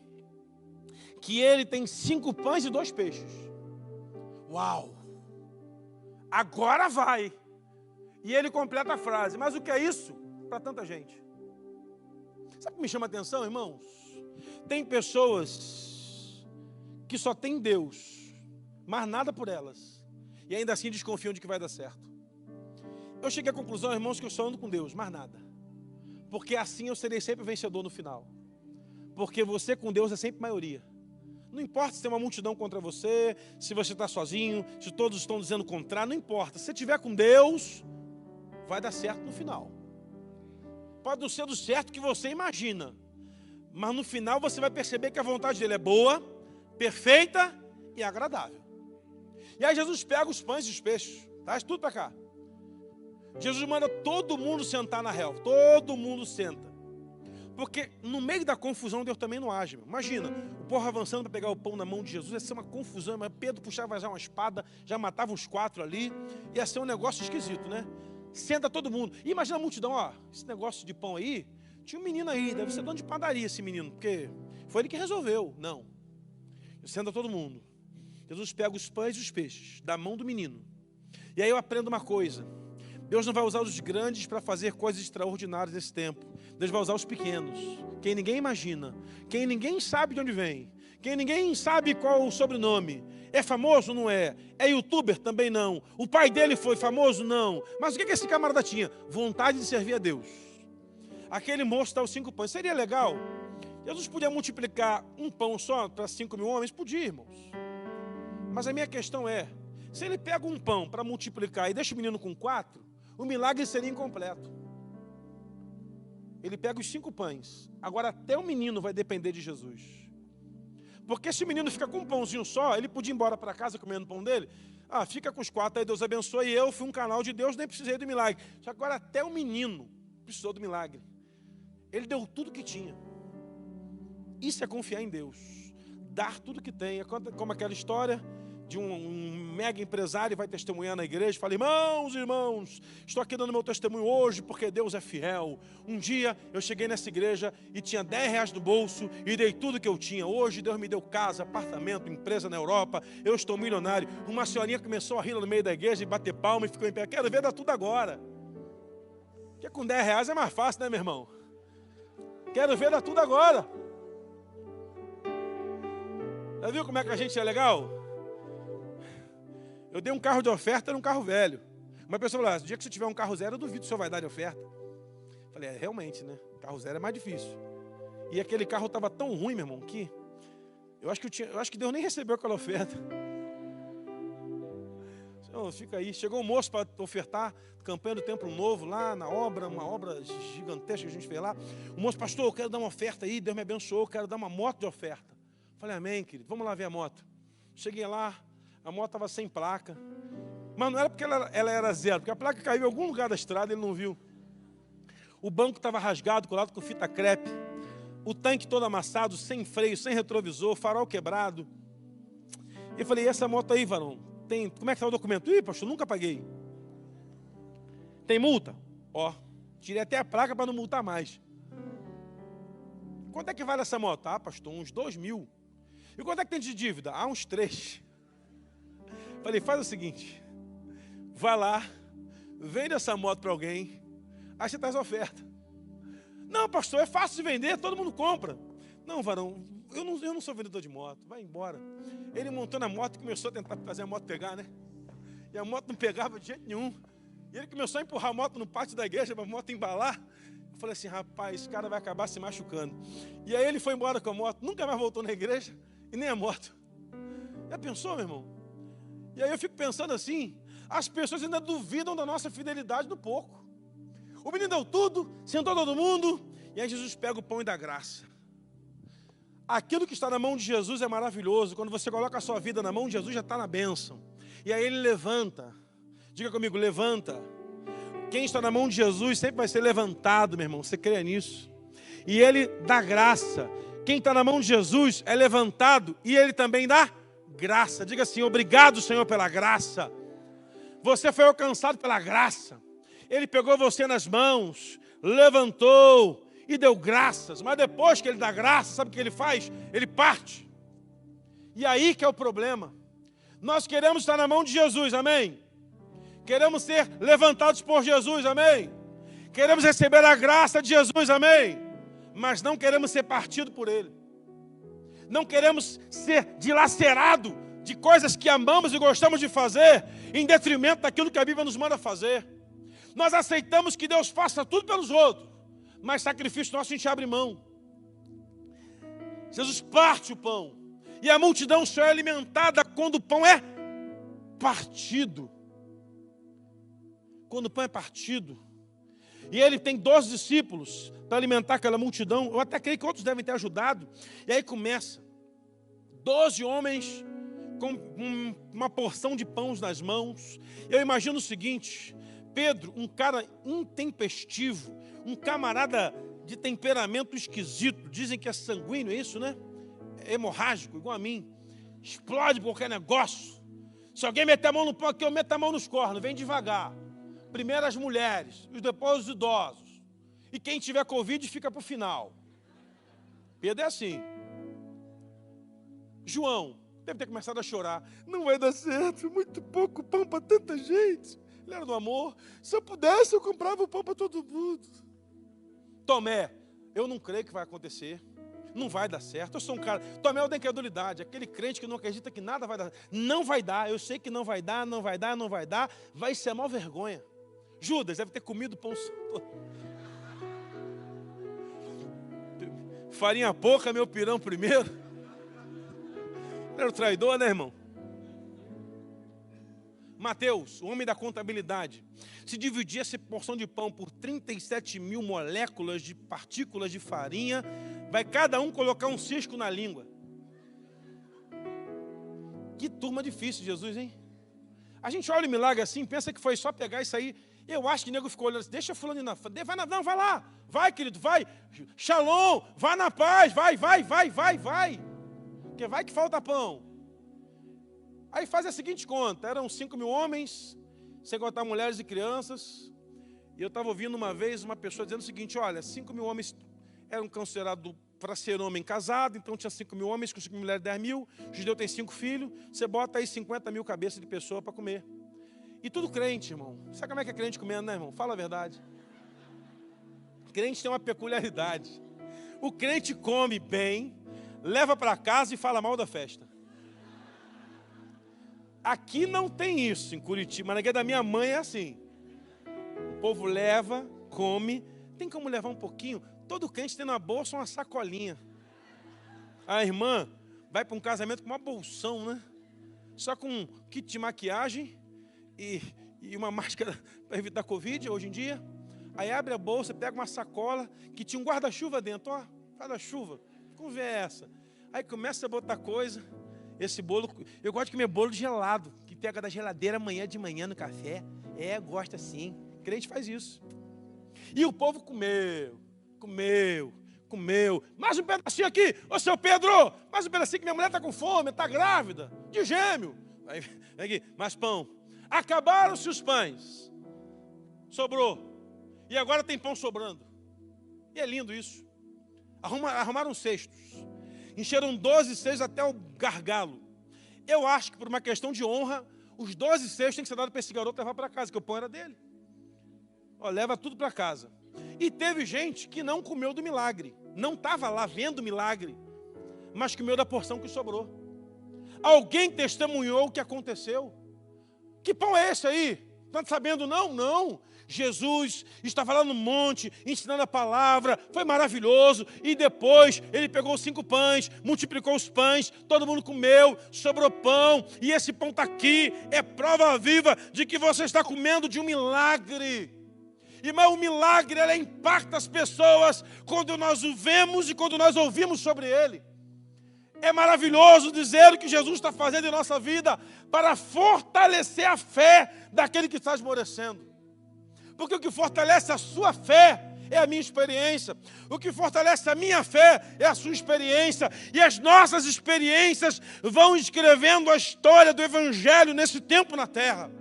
que ele tem 5 pães e 2 peixes. Uau! Agora vai! E ele completa a frase, mas o que é isso para tanta gente? Sabe o que me chama a atenção, irmãos? Tem pessoas que só têm Deus, mas nada por elas, e ainda assim desconfiam de que vai dar certo. Eu cheguei à conclusão, irmãos, que eu só ando com Deus, mais nada. Porque assim eu serei sempre vencedor no final. Porque você com Deus é sempre maioria. Não importa se tem uma multidão contra você, se você está sozinho, se todos estão dizendo o contrário, não importa. Se você estiver com Deus, vai dar certo no final. Pode não ser do certo que você imagina, mas no final você vai perceber que a vontade dele é boa, perfeita e agradável. E aí Jesus pega os pães e os peixes, traz tudo para cá. Jesus manda todo mundo sentar na relva, todo mundo senta. Porque no meio da confusão Deus também não age. Imagina, o povo avançando para pegar o pão na mão de Jesus, ia ser uma confusão, mas Pedro puxava já uma espada, já matava uns 4 ali, ia ser um negócio esquisito, né? Senta todo mundo. E imagina a multidão, esse negócio de pão aí, tinha um menino aí, deve ser dono de padaria esse menino, porque foi ele que resolveu. Não. Senta todo mundo. Jesus pega os pães e os peixes da mão do menino. E aí eu aprendo uma coisa. Deus não vai usar os grandes para fazer coisas extraordinárias nesse tempo. Deus vai usar os pequenos, quem ninguém imagina, quem ninguém sabe de onde vem, quem ninguém sabe qual o sobrenome. É famoso? Não é. É youtuber? Também não. O pai dele foi famoso? Não. Mas o que esse camarada tinha? Vontade de servir a Deus. Aquele moço dá os 5 pães. Seria legal? Jesus podia multiplicar um pão só para 5.000 homens? Podia, irmãos. Mas a minha questão é, se ele pega um pão para multiplicar e deixa o menino com 4, o milagre seria incompleto. Ele pega os 5 pães. Agora até o menino vai depender de Jesus. Porque se o menino fica com um pãozinho só, ele podia ir embora para casa comendo o pão dele. Fica com os 4, aí Deus abençoe. E eu fui um canal de Deus, nem precisei do milagre. Só que agora até o menino precisou do milagre. Ele deu tudo que tinha. Isso é confiar em Deus. dar tudo que tem. É como aquela história de um mega empresário vai testemunhar na igreja, fala: irmãos, estou aqui dando meu testemunho hoje porque Deus é fiel. Um dia eu cheguei nessa igreja e tinha R$10 no bolso e dei tudo que eu tinha. Hoje Deus me deu casa, apartamento, empresa na Europa, eu estou milionário. Uma senhorinha começou a rir no meio da igreja e bater palma e ficou em pé. Quero ver dar tudo agora. Porque com R$10 é mais fácil, né, meu irmão? Quero ver dar tudo agora. Já viu como é que a gente é legal? Eu dei um carro de oferta, era um carro velho. Uma pessoa falou: o dia que você tiver um carro zero, eu duvido que o senhor vai dar de oferta. Falei: realmente, né? Carro zero é mais difícil. E aquele carro estava tão ruim, meu irmão, que eu acho que Deus nem recebeu aquela oferta. Senhor, fica aí. Chegou um moço para ofertar, campanha do Templo Novo, lá na obra, uma obra gigantesca que a gente fez lá. O moço: pastor, eu quero dar uma oferta aí, Deus me abençoou, eu quero dar uma moto de oferta. Falei: amém, querido, vamos lá ver a moto. Cheguei lá, a moto estava sem placa. Mas não era porque ela era zero, porque a placa caiu em algum lugar da estrada e ele não viu. O banco estava rasgado, colado com fita crepe. O tanque todo amassado, sem freio, sem retrovisor, farol quebrado. Eu falei: e essa moto aí, varão? Como é que está o documento? Ih, pastor, nunca paguei. Tem multa? Ó, tirei até a placa para não multar mais. Quanto é que vale essa moto? Ah, pastor, uns 2.000. E quanto é que tem de dívida? Ah, uns 3. Falei: faz o seguinte, vai lá, vende essa moto para alguém, aí você traz a oferta. Não, pastor, é fácil de vender, todo mundo compra. Não, varão, eu não sou vendedor de moto, vai embora. Ele montou na moto e começou a tentar fazer a moto pegar, né? E a moto não pegava de jeito nenhum. E ele começou a empurrar a moto no pátio da igreja para a moto embalar. Eu falei assim: rapaz, esse cara vai acabar se machucando. E aí ele foi embora com a moto, nunca mais voltou na igreja e nem a moto. Já pensou, meu irmão? E aí eu fico pensando assim, as pessoas ainda duvidam da nossa fidelidade no pouco. O menino deu tudo, sentou todo mundo, e aí Jesus pega o pão e dá graça. Aquilo que está na mão de Jesus é maravilhoso. Quando você coloca a sua vida na mão de Jesus, já está na bênção. E aí ele levanta. Diga comigo: levanta. Quem está na mão de Jesus sempre vai ser levantado, meu irmão. Você crê nisso? E ele dá graça. Quem está na mão de Jesus é levantado e ele também dá graça. Diga assim: obrigado, Senhor, pela graça. Você foi alcançado pela graça. Ele pegou você nas mãos, levantou e deu graças. Mas depois que ele dá graça, sabe o que ele faz? Ele parte. E aí que é o problema. Nós queremos estar na mão de Jesus, amém? Queremos ser levantados por Jesus, amém? Queremos receber a graça de Jesus, amém? Mas não queremos ser partido por Ele. Não queremos ser dilacerados de coisas que amamos e gostamos de fazer, em detrimento daquilo que a Bíblia nos manda fazer. Nós aceitamos que Deus faça tudo pelos outros, mas sacrifício nosso a gente abre mão. Jesus parte o pão, e a multidão só é alimentada quando o pão é partido. Quando o pão é partido. E ele tem 12 discípulos para alimentar aquela multidão. Eu até creio que outros devem ter ajudado. E aí começa 12 homens com uma porção de pães nas mãos. Eu imagino o seguinte: Pedro, um cara intempestivo, um camarada de temperamento esquisito, dizem que é sanguíneo, é isso, né? É hemorrágico, igual a mim. Explode qualquer negócio. Se alguém meter a mão no pão aqui, eu meto a mão nos cornos, vem devagar. Primeiro as mulheres, e depois os idosos. E quem tiver Covid fica para o final. Pedro é assim. João deve ter começado a chorar. Não vai dar certo, muito pouco pão para tanta gente. Ele era do amor. Se eu pudesse, eu comprava o pão para todo mundo. Tomé, eu não creio que vai acontecer. Não vai dar certo. Eu sou um cara... Tomé é o da incredulidade. Aquele crente que não acredita que nada vai dar. Não vai dar. Eu sei que não vai dar, não vai dar, não vai dar. Vai ser a maior vergonha. Judas deve ter comido pão todo. Farinha pouca, meu pirão primeiro. Era o traidor, né, irmão? Mateus, o homem da contabilidade, se dividir essa porção de pão por 37.000 moléculas de partículas de farinha, vai cada um colocar um cisco na língua. Que turma difícil, Jesus, hein? A gente olha o milagre assim, pensa que foi só pegar isso aí. Eu acho que o nego ficou olhando assim: deixa fulano ir na frente. Não, vai lá. Vai, querido, vai. Shalom, vai na paz, vai. porque vai que falta pão. Aí faz a seguinte conta, eram 5.000 homens, sem contar mulheres e crianças. E eu estava ouvindo uma vez uma pessoa dizendo o seguinte, olha, 5.000 homens eram considerados para ser homem casado, então tinha 5.000 homens, com 5.000 mulheres 10.000, o judeu tem 5 filhos, você bota aí 50.000 cabeças de pessoa para comer. E tudo crente, irmão. Sabe como é que é crente comendo, né, irmão? Fala a verdade. Crente tem uma peculiaridade. O crente come bem, leva para casa e fala mal da festa. Aqui não tem isso em Curitiba, mas na igreja da minha mãe é assim. O povo leva, come, tem como levar um pouquinho. Todo crente tem na bolsa uma sacolinha. A irmã vai para um casamento com uma bolsão, né? Só com um kit de maquiagem e uma máscara para evitar Covid hoje em dia. Aí abre a bolsa, pega uma sacola que tinha um guarda-chuva dentro, ó, guarda-chuva, conversa. Aí começa a botar coisa, esse bolo, eu gosto de comer bolo gelado, que pega da geladeira amanhã de manhã no café. Gosta assim, crente faz isso. E o povo comeu. Mais um pedacinho aqui, ô seu Pedro, mais um pedacinho que minha mulher está com fome, está grávida, de gêmeo. Aí, aqui, mais pão. Acabaram-se os pães, sobrou. E agora tem pão sobrando. E é lindo isso. Arrumaram cestos. Encheram 12 cestos até o gargalo. Eu acho que por uma questão de honra, os 12 cestos têm que ser dados para esse garoto levar para casa, que o pão era dele. Ó, leva tudo para casa. E teve gente que não comeu do milagre. Não estava lá vendo o milagre, mas comeu da porção que sobrou. Alguém testemunhou o que aconteceu. Que pão é esse aí? Não está sabendo não? Não. Jesus estava lá no monte, ensinando a palavra, foi maravilhoso, e depois ele pegou os 5 pães, multiplicou os pães, todo mundo comeu, sobrou pão, e esse pão está aqui, é prova viva de que você está comendo de um milagre. Irmão, o milagre, ele impacta as pessoas quando nós o vemos e quando nós ouvimos sobre ele. É maravilhoso dizer o que Jesus está fazendo em nossa vida para fortalecer a fé daquele que está esmorecendo. Porque o que fortalece a sua fé é a minha experiência. O que fortalece a minha fé é a sua experiência. E as nossas experiências vão escrevendo a história do Evangelho nesse tempo na terra.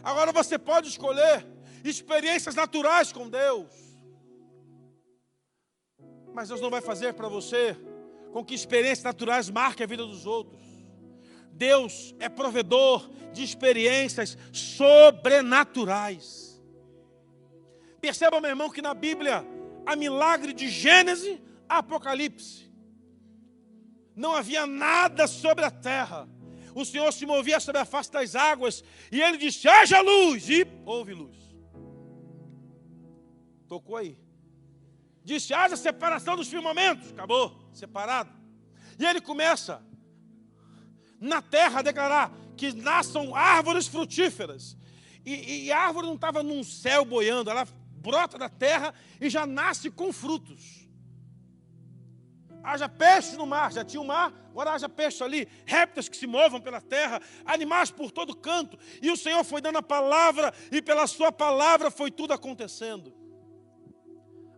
Agora você pode escolher experiências naturais com Deus. Mas Deus não vai fazer para você com que experiências naturais marquem a vida dos outros. Deus é provedor de experiências sobrenaturais. Perceba, meu irmão, que na Bíblia há milagre de Gênesis a Apocalipse. Não havia nada sobre a terra. O Senhor se movia sobre a face das águas e ele disse, haja luz, e houve luz. Tocou aí. Disse, haja separação dos firmamentos. Acabou, separado. E ele começa na terra a declarar que nasçam árvores frutíferas. E a árvore não estava num céu boiando, ela brota da terra e já nasce com frutos. Haja peixe no mar, já tinha o mar, agora haja peixe ali, répteis que se movam pela terra, animais por todo canto. E o Senhor foi dando a palavra, e pela sua palavra foi tudo acontecendo.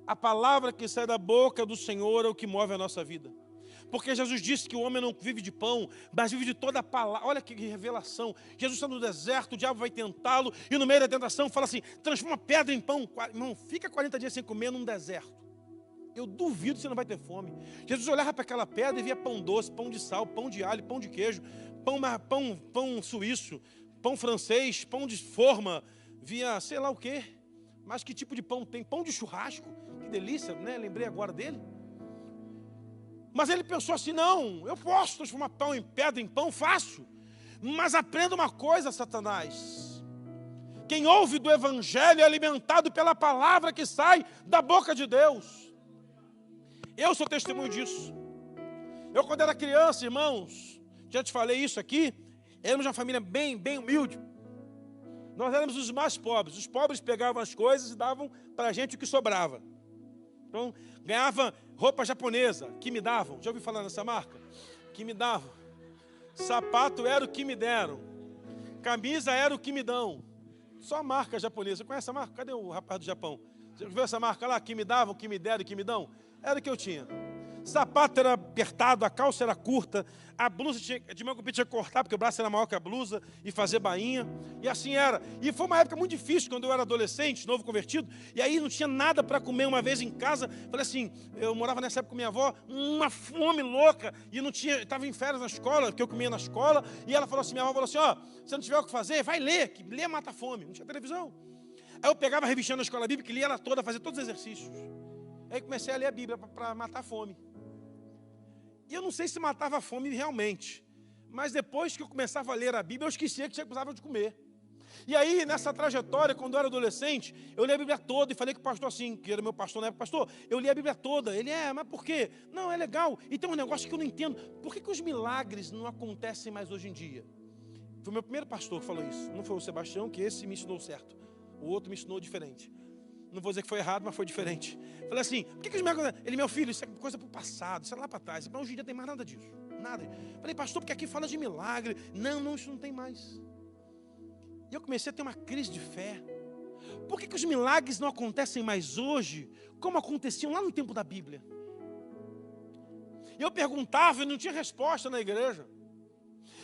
A palavra que sai da boca do Senhor é o que move a nossa vida. Porque Jesus disse que o homem não vive de pão, mas vive de toda a palavra. Olha que revelação. Jesus está no deserto, o diabo vai tentá-lo, e no meio da tentação fala assim, transforma pedra em pão. Irmão, fica 40 dias sem comer num deserto. Eu duvido que você não vai ter fome. Jesus olhava para aquela pedra e via pão doce, pão de sal, pão de alho, pão de queijo, pão suíço, pão francês, pão de forma, via sei lá o quê. Mas que tipo de pão tem? Pão de churrasco, que delícia, né? Lembrei agora dele. Mas ele pensou assim, não, eu posso transformar pão em pedra, em pão, fácil. Mas aprenda uma coisa, Satanás. Quem ouve do Evangelho é alimentado pela palavra que sai da boca de Deus. Eu sou testemunho disso. Eu, quando era criança, irmãos, já te falei isso aqui, éramos uma família bem humilde. Nós éramos os mais pobres. Os pobres pegavam as coisas e davam para a gente o que sobrava. Então, ganhava roupa japonesa, que me davam. Já ouviu falar nessa marca? Que me davam. Sapato era o que me deram. Camisa era o que me dão. Só marca japonesa. Você conhece essa marca? Cadê o rapaz do Japão? Você viu essa marca lá? Que me davam, que me deram e que me dão? Era o que eu tinha. sapato era apertado, a calça era curta, a blusa de manhã que tinha que cortar, porque o braço era maior que a blusa, e fazer bainha, e assim era. E foi uma época muito difícil, quando eu era adolescente, novo convertido, e aí não tinha nada para comer. Uma vez em casa, falei assim, eu morava nessa época com minha avó, uma fome louca, e não tinha, estava em férias na escola, que eu comia na escola, e ela falou assim, minha avó falou assim, ó, se não tiver o que fazer, vai ler, que ler mata a fome, não tinha televisão. Aí eu pegava a revistinha na escola bíblica, que lia ela toda, fazia todos os exercícios. Aí comecei a ler a Bíblia para matar a fome. E eu não sei se matava a fome realmente, mas depois que eu começava a ler a Bíblia, eu esquecia que tinha precisava de comer. E aí, nessa trajetória, quando eu era adolescente, eu li a Bíblia toda e falei com o pastor assim, que era meu pastor na época, pastor, eu li a Bíblia toda. Ele, mas por quê? Não, é legal. E tem um negócio que eu não entendo. Por que os milagres não acontecem mais hoje em dia? Foi o meu primeiro pastor que falou isso. Não foi o Sebastião, que esse me ensinou certo. O outro me ensinou diferente. Não vou dizer que foi errado, mas foi diferente. Falei assim, por que os milagres... Ele, meu filho, isso é coisa para o passado, isso é lá para trás. Mas hoje em dia não tem mais nada disso. Nada. Falei, pastor, porque aqui fala de milagre. Não, isso não tem mais. E eu comecei a ter uma crise de fé. Por que os milagres não acontecem mais hoje, como aconteciam lá no tempo da Bíblia? E eu perguntava e não tinha resposta na igreja.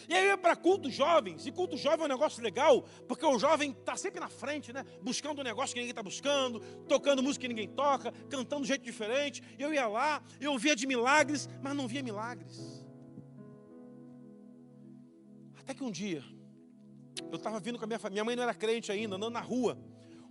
E aí eu ia para cultos jovens, e culto jovem é um negócio legal, porque o jovem está sempre na frente, né? Buscando um negócio que ninguém está buscando, tocando música que ninguém toca, cantando de jeito diferente. E eu ia lá, eu via de milagres, mas não via milagres. Até que um dia, eu estava vindo com a minha família, minha mãe não era crente ainda, andando na rua,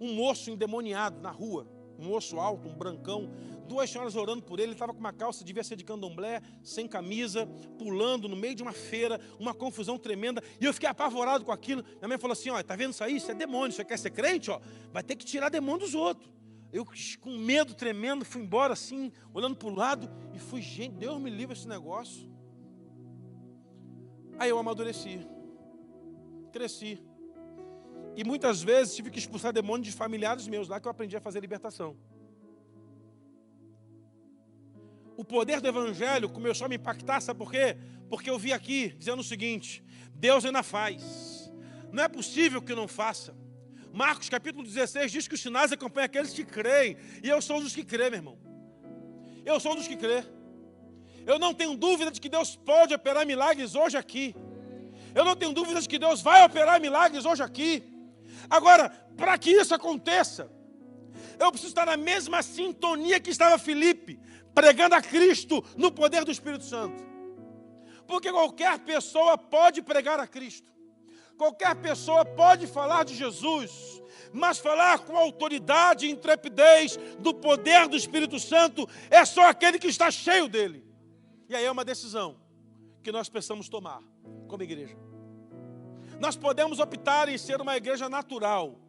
um moço endemoniado na rua, um moço alto, um brancão, 2 senhoras orando por ele estava com uma calça, devia ser de candomblé, sem camisa, pulando no meio de uma feira, uma confusão tremenda, e eu fiquei apavorado com aquilo. Minha mãe falou assim, ó, tá vendo isso aí? Isso é demônio, você quer ser crente? Ó, vai ter que tirar demônio dos outros. Eu com medo tremendo, fui embora assim, olhando para o lado, e fui, gente, Deus me livre esse negócio. Aí eu amadureci, cresci, e muitas vezes tive que expulsar demônios de familiares meus, lá que eu aprendi a fazer libertação. O poder do evangelho começou a me impactar, sabe por quê? Porque eu vi aqui, dizendo o seguinte, Deus ainda faz. Não é possível que não faça. Marcos capítulo 16 diz que os sinais acompanham aqueles que creem. E eu sou um dos que crê, meu irmão. Eu sou um dos que crê. Eu não tenho dúvida de que Deus pode operar milagres hoje aqui. Eu não tenho dúvida de que Deus vai operar milagres hoje aqui. Agora, para que isso aconteça, eu preciso estar na mesma sintonia que estava Filipe, pregando a Cristo no poder do Espírito Santo. Porque qualquer pessoa pode pregar a Cristo. Qualquer pessoa pode falar de Jesus. Mas falar com autoridade e intrepidez do poder do Espírito Santo é só aquele que está cheio dele. E aí é uma decisão que nós precisamos tomar como igreja. Nós podemos optar em ser uma igreja natural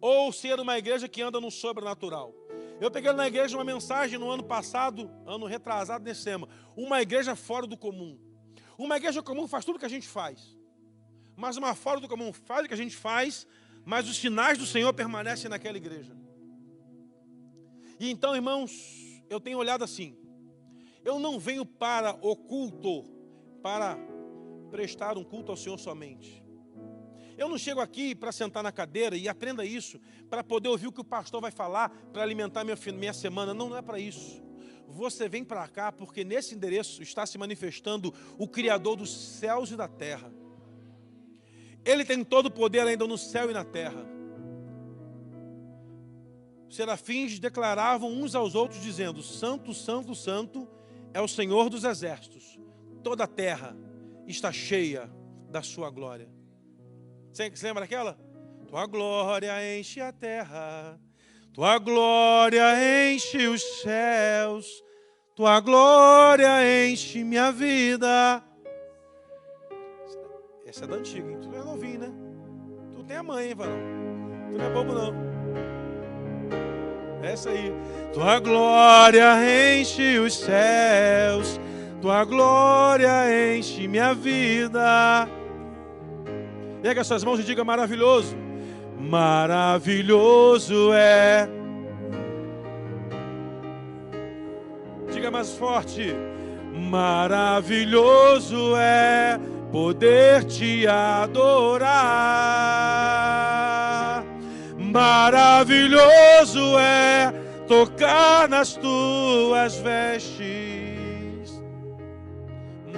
ou ser uma igreja que anda no sobrenatural. Eu peguei na igreja uma mensagem no ano passado, ano retrasado nesse tema. Uma igreja fora do comum. Uma igreja comum faz tudo o que a gente faz. Mas uma fora do comum faz o que a gente faz, mas os sinais do Senhor permanecem naquela igreja. E então, irmãos, eu tenho olhado assim. Eu não venho para o culto, para prestar um culto ao Senhor somente. Eu não chego aqui para sentar na cadeira e aprenda isso, para poder ouvir o que o pastor vai falar, para alimentar minha semana. Não, não é para isso. Você vem para cá porque nesse endereço está se manifestando o Criador dos céus e da terra. Ele tem todo o poder ainda no céu e na terra. Os serafins declaravam uns aos outros dizendo, Santo, Santo, Santo é o Senhor dos exércitos. Toda a terra está cheia da sua glória. Você lembra daquela? Tua glória enche a terra, tua glória enche os céus, tua glória enche minha vida. Essa é da antiga, hein? Tu não é novinho, né? Tu tem a mãe, hein, varão? Tu não é bobo, não. Essa aí. Tua glória enche os céus, tua glória enche minha vida. Pega as suas mãos e diga maravilhoso. Maravilhoso é. Diga mais forte. Maravilhoso é poder te adorar. Maravilhoso é tocar nas tuas vestes.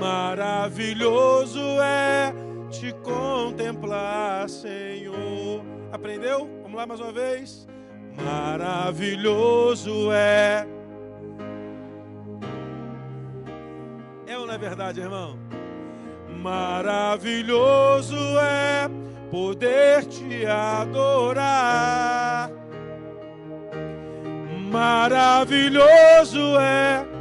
Maravilhoso é te contemplar, Senhor. Aprendeu? Vamos lá mais uma vez. Maravilhoso é. É ou não é verdade, irmão? Maravilhoso é poder te adorar. Maravilhoso é.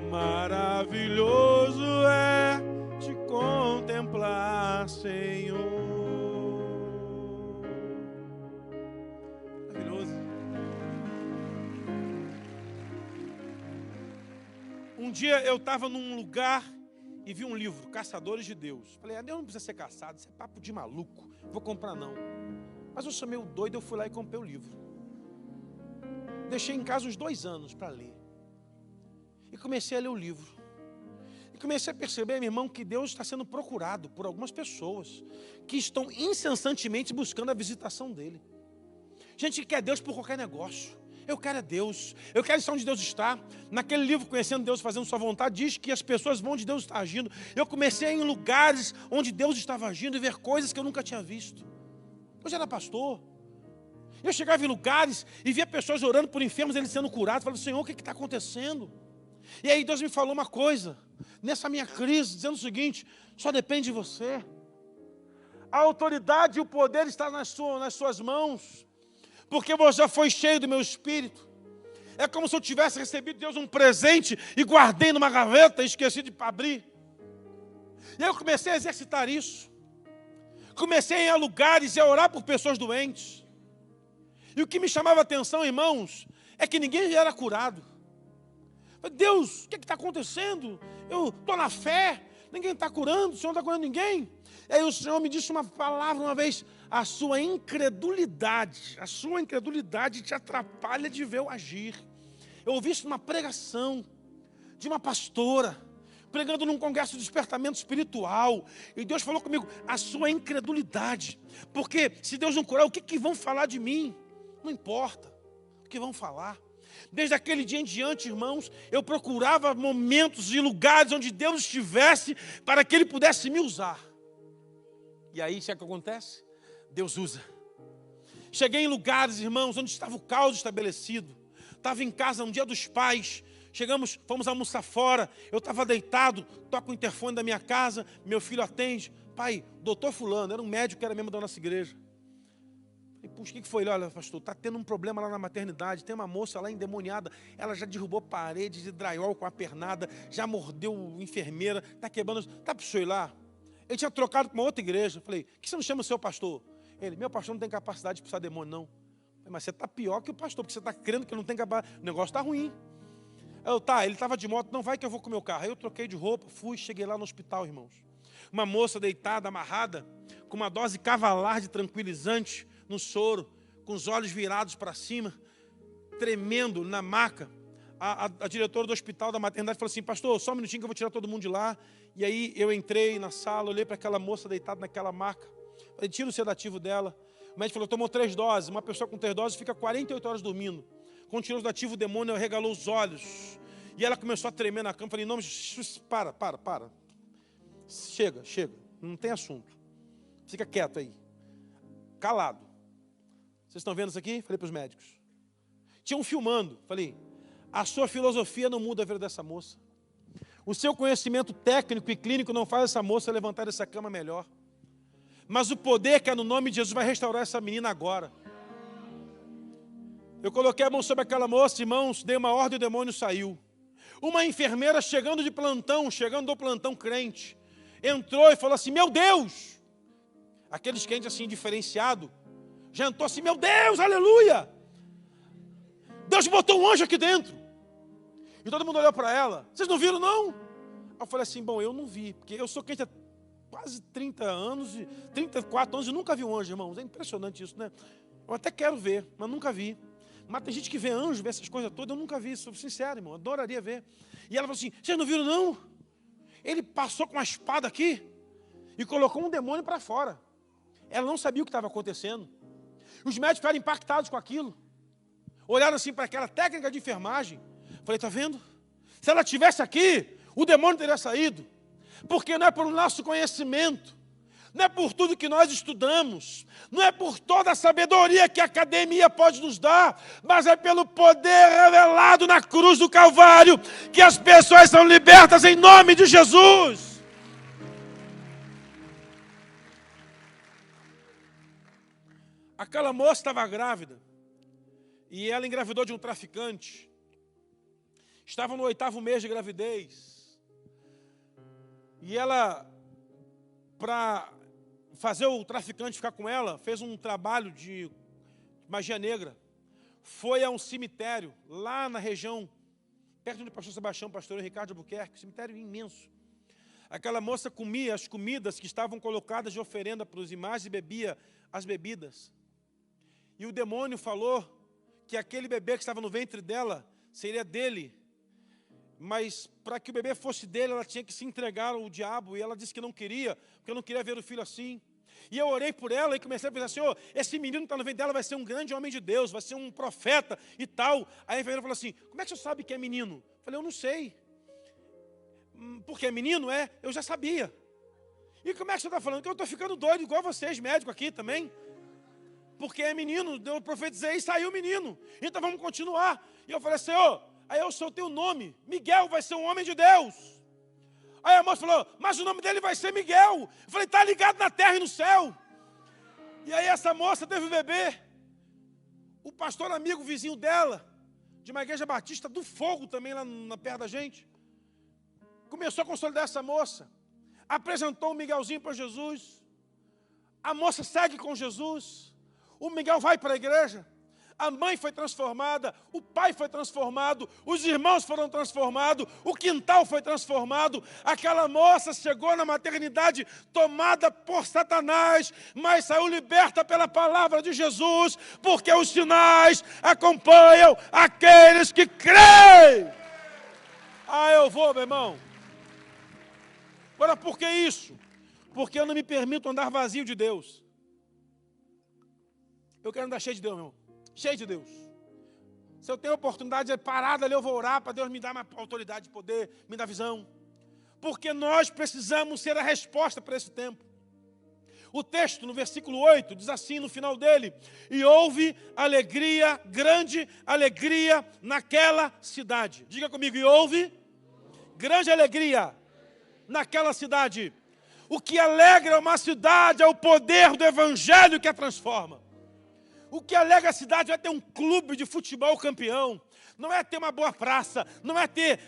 Maravilhoso é te contemplar, Senhor. Maravilhoso. Um dia eu estava num lugar e vi um livro, Caçadores de Deus. Falei, Deus não precisa ser caçado, isso é papo de maluco, vou comprar não. Mas eu sou meio doido, eu fui lá e comprei o livro. Deixei em casa uns 2 anos para ler. E comecei a ler o livro. E comecei a perceber, meu irmão, que Deus está sendo procurado por algumas pessoas que estão incessantemente buscando a visitação dele. Gente que quer Deus por qualquer negócio. Eu quero é Deus. Eu quero estar onde Deus está. Naquele livro, Conhecendo Deus, Fazendo Sua Vontade, diz que as pessoas vão onde Deus está agindo. Eu comecei a ir em lugares onde Deus estava agindo e ver coisas que eu nunca tinha visto. Eu já era pastor. Eu chegava em lugares e via pessoas orando por enfermos, eles sendo curados. Falava, Senhor, o que está acontecendo? E aí Deus me falou uma coisa, nessa minha crise, dizendo o seguinte, só depende de você. A autoridade e o poder está nas suas mãos, porque você já foi cheio do meu Espírito. É como se eu tivesse recebido de Deus um presente e guardei numa gaveta e esqueci de abrir. E aí eu comecei a exercitar isso. Comecei a ir a lugares e a orar por pessoas doentes. E o que me chamava a atenção, irmãos, é que ninguém era curado. Deus, o que está acontecendo? Eu estou na fé, ninguém está curando, o Senhor não está curando ninguém. E aí o Senhor me disse uma palavra uma vez, a sua incredulidade te atrapalha de ver eu agir. Eu ouvi isso numa pregação de uma pastora, pregando num congresso de despertamento espiritual, e Deus falou comigo, a sua incredulidade, porque se Deus não curar, o que vão falar de mim? Não importa o que vão falar. Desde aquele dia em diante, irmãos, eu procurava momentos e lugares onde Deus estivesse para que Ele pudesse me usar. E aí, sabe o que acontece? Deus usa. Cheguei em lugares, irmãos, onde estava o caos estabelecido. Estava em casa um dia dos pais. Chegamos, fomos almoçar fora. Eu estava deitado, toco o interfone da minha casa, meu filho atende. Pai, doutor fulano, era um médico que era membro da nossa igreja. E puxa, o que foi? Ele, olha, pastor, está tendo um problema lá na maternidade, tem uma moça lá endemoniada, ela já derrubou paredes de drywall com a pernada, já mordeu enfermeira, está quebrando, está para o senhor ir lá? Ele tinha trocado para uma outra igreja. Eu falei, por que você não chama o seu pastor? Ele, meu pastor não tem capacidade de expulsar demônio, não. Eu falei, mas você está pior que o pastor, porque você está crendo que ele não tem capacidade, o negócio está ruim. Ele estava de moto, não, vai que eu vou com o meu carro. Aí eu troquei de roupa, fui, cheguei lá no hospital, irmãos. Uma moça deitada, amarrada, com uma dose cavalar de tranquilizante, no soro, com os olhos virados para cima, tremendo na maca. A diretora do hospital da maternidade falou assim, pastor, só um minutinho que eu vou tirar todo mundo de lá. E aí eu entrei na sala, olhei para aquela moça deitada naquela maca, falei, tira o sedativo dela. O médico falou, tomou 3 doses, uma pessoa com 3 doses fica 48 horas dormindo. Quando tirou o sedativo, o demônio regalou os olhos. E ela começou a tremer na cama, falei, não, para. Chega, não tem assunto. Fica quieto aí, calado. Vocês estão vendo isso aqui? Falei para os médicos. Tinham filmando. Falei, a sua filosofia não muda a vida dessa moça. O seu conhecimento técnico e clínico não faz essa moça levantar dessa cama melhor. Mas o poder que é no nome de Jesus vai restaurar essa menina agora. Eu coloquei a mão sobre aquela moça, irmãos, dei uma ordem e o demônio saiu. Uma enfermeira chegando do plantão crente, entrou e falou assim, meu Deus! Aqueles crentes assim, diferenciado, já entrou assim, meu Deus, aleluia! Deus botou um anjo aqui dentro. E todo mundo olhou para ela. Vocês não viram, não? Eu falei assim, bom, eu não vi, porque eu sou crente há quase 30 anos, 34 anos, e nunca vi um anjo, irmãos. É impressionante isso, né? Eu até quero ver, mas nunca vi. Mas tem gente que vê anjo, vê essas coisas todas, eu nunca vi, sou sincero, irmão, adoraria ver. E ela falou assim, vocês não viram, não? Ele passou com uma espada aqui e colocou um demônio para fora. Ela não sabia o que estava acontecendo. Os médicos ficaram impactados com aquilo. olharam assim para aquela técnica de enfermagem. Falei, está vendo? Se ela estivesse aqui, o demônio teria saído. Porque não é por nosso conhecimento, não é por tudo que nós estudamos, não é por toda a sabedoria que a academia pode nos dar, mas é pelo poder revelado na cruz do Calvário que as pessoas são libertas em nome de Jesus. Aquela moça estava grávida e ela engravidou de um traficante. Estava no 8º mês de gravidez. E ela, para fazer o traficante ficar com ela, fez um trabalho de magia negra. Foi a um cemitério, lá na região, perto do pastor Sebastião, pastor Ricardo Albuquerque, um cemitério imenso. Aquela moça comia as comidas que estavam colocadas de oferenda para os irmãos e bebia as bebidas. E o demônio falou que aquele bebê que estava no ventre dela seria dele. Mas para que o bebê fosse dele, ela tinha que se entregar ao diabo. E ela disse que não queria, porque não queria ver o filho assim. E eu orei por ela e comecei a pensar, Senhor, esse menino que está no ventre dela vai ser um grande homem de Deus, vai ser um profeta e tal. Aí a enfermeira falou assim, como é que você sabe que é menino? Eu falei, eu não sei. Porque é menino? É, eu já sabia. E como é que você está falando? Que eu estou ficando doido, igual vocês, médicos aqui também. Porque é menino, eu profetizei e saiu menino. Então vamos continuar. E eu falei, Senhor, aí eu soltei o nome. Miguel vai ser um homem de Deus. Aí a moça falou, mas o nome dele vai ser Miguel. Eu falei, está ligado na terra e no céu. E aí essa moça teve um bebê. O pastor amigo, vizinho dela, de uma igreja batista do Fogo também lá perto da gente, começou a consolidar essa moça. Apresentou o Miguelzinho para Jesus. A moça segue com Jesus. O Miguel vai para a igreja. A mãe foi transformada, o pai foi transformado, os irmãos foram transformados, o quintal foi transformado. Aquela moça chegou na maternidade tomada por Satanás, mas saiu liberta pela palavra de Jesus, porque os sinais acompanham aqueles que creem. Ah, eu vou, meu irmão. Agora, por que isso? Porque eu não me permito andar vazio de Deus. Eu quero andar cheio de Deus, meu irmão. Cheio de Deus. Se eu tenho oportunidade de parar ali, eu vou orar para Deus me dar uma autoridade de poder, me dar visão. Porque nós precisamos ser a resposta para esse tempo. O texto, no versículo 8, diz assim no final dele: e houve alegria, grande alegria naquela cidade. Diga comigo, e houve grande alegria naquela cidade. O que alegra uma cidade é o poder do evangelho que a transforma. O que alegra a cidade é ter um clube de futebol campeão. Não é ter uma boa praça, não é ter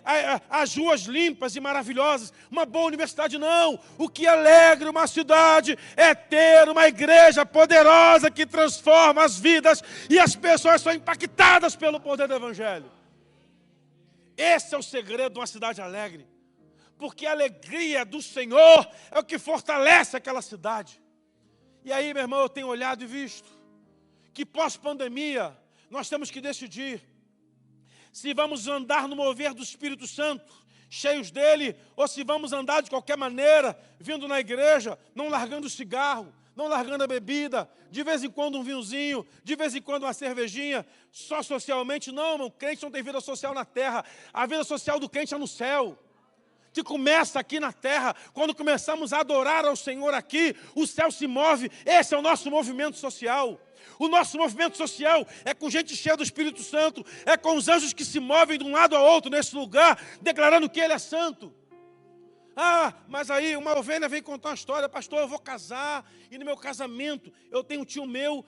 as ruas limpas e maravilhosas, uma boa universidade, não. O que alegra uma cidade é ter uma igreja poderosa que transforma as vidas e as pessoas são impactadas pelo poder do evangelho. Esse é o segredo de uma cidade alegre. Porque a alegria do Senhor é o que fortalece aquela cidade. E aí, meu irmão, eu tenho olhado e visto que pós-pandemia nós temos que decidir se vamos andar no mover do Espírito Santo, cheios dele, ou se vamos andar de qualquer maneira, vindo na igreja, não largando o cigarro, não largando a bebida, de vez em quando um vinhozinho, de vez em quando uma cervejinha, só socialmente. Não, irmão, crente não tem vida social na terra, a vida social do crente é no céu. Que começa aqui na terra, quando começamos a adorar ao Senhor aqui, o céu se move, esse é o nosso movimento social. O nosso movimento social é com gente cheia do Espírito Santo, é com os anjos que se movem de um lado a outro nesse lugar, declarando que Ele é santo. Ah, mas aí uma ovelha vem contar uma história, pastor, eu vou casar, e no meu casamento eu tenho um tio meu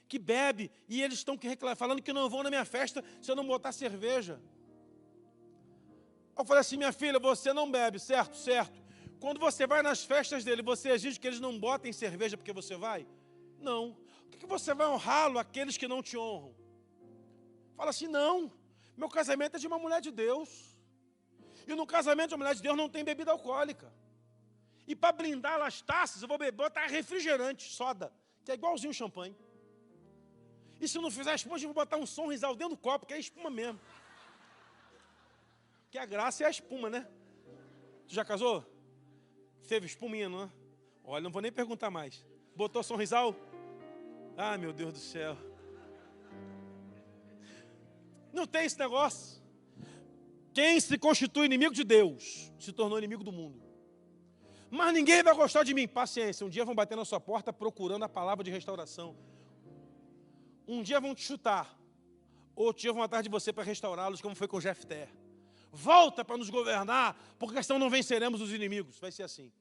que bebe, e eles estão falando que não vão na minha festa se eu não botar cerveja. Eu falei assim, minha filha, você não bebe, certo? Certo. Quando você vai nas festas dele, você exige que eles não botem cerveja porque você vai? Não. Por que você vai honrá-lo aqueles que não te honram? Fala assim, não. Meu casamento é de uma mulher de Deus. E no casamento de uma mulher de Deus não tem bebida alcoólica. E para brindar as taças, eu vou botar refrigerante, soda, que é igualzinho champanhe. E se não fizer espuma, eu vou botar um Sonrisal dentro do copo, que é espuma mesmo. Que a graça é a espuma, né? Tu já casou? Teve espuminha, não é? Olha, não vou nem perguntar mais. Botou Sonrisal? Ah, meu Deus do céu. Não tem esse negócio. Quem se constitui inimigo de Deus, se tornou inimigo do mundo. Mas ninguém vai gostar de mim. Paciência, um dia vão bater na sua porta procurando a palavra de restauração. Um dia vão te chutar. Outro dia vão atrás de você para restaurá-los, como foi com Jefté. Volta para nos governar, porque senão não venceremos os inimigos. Vai ser assim.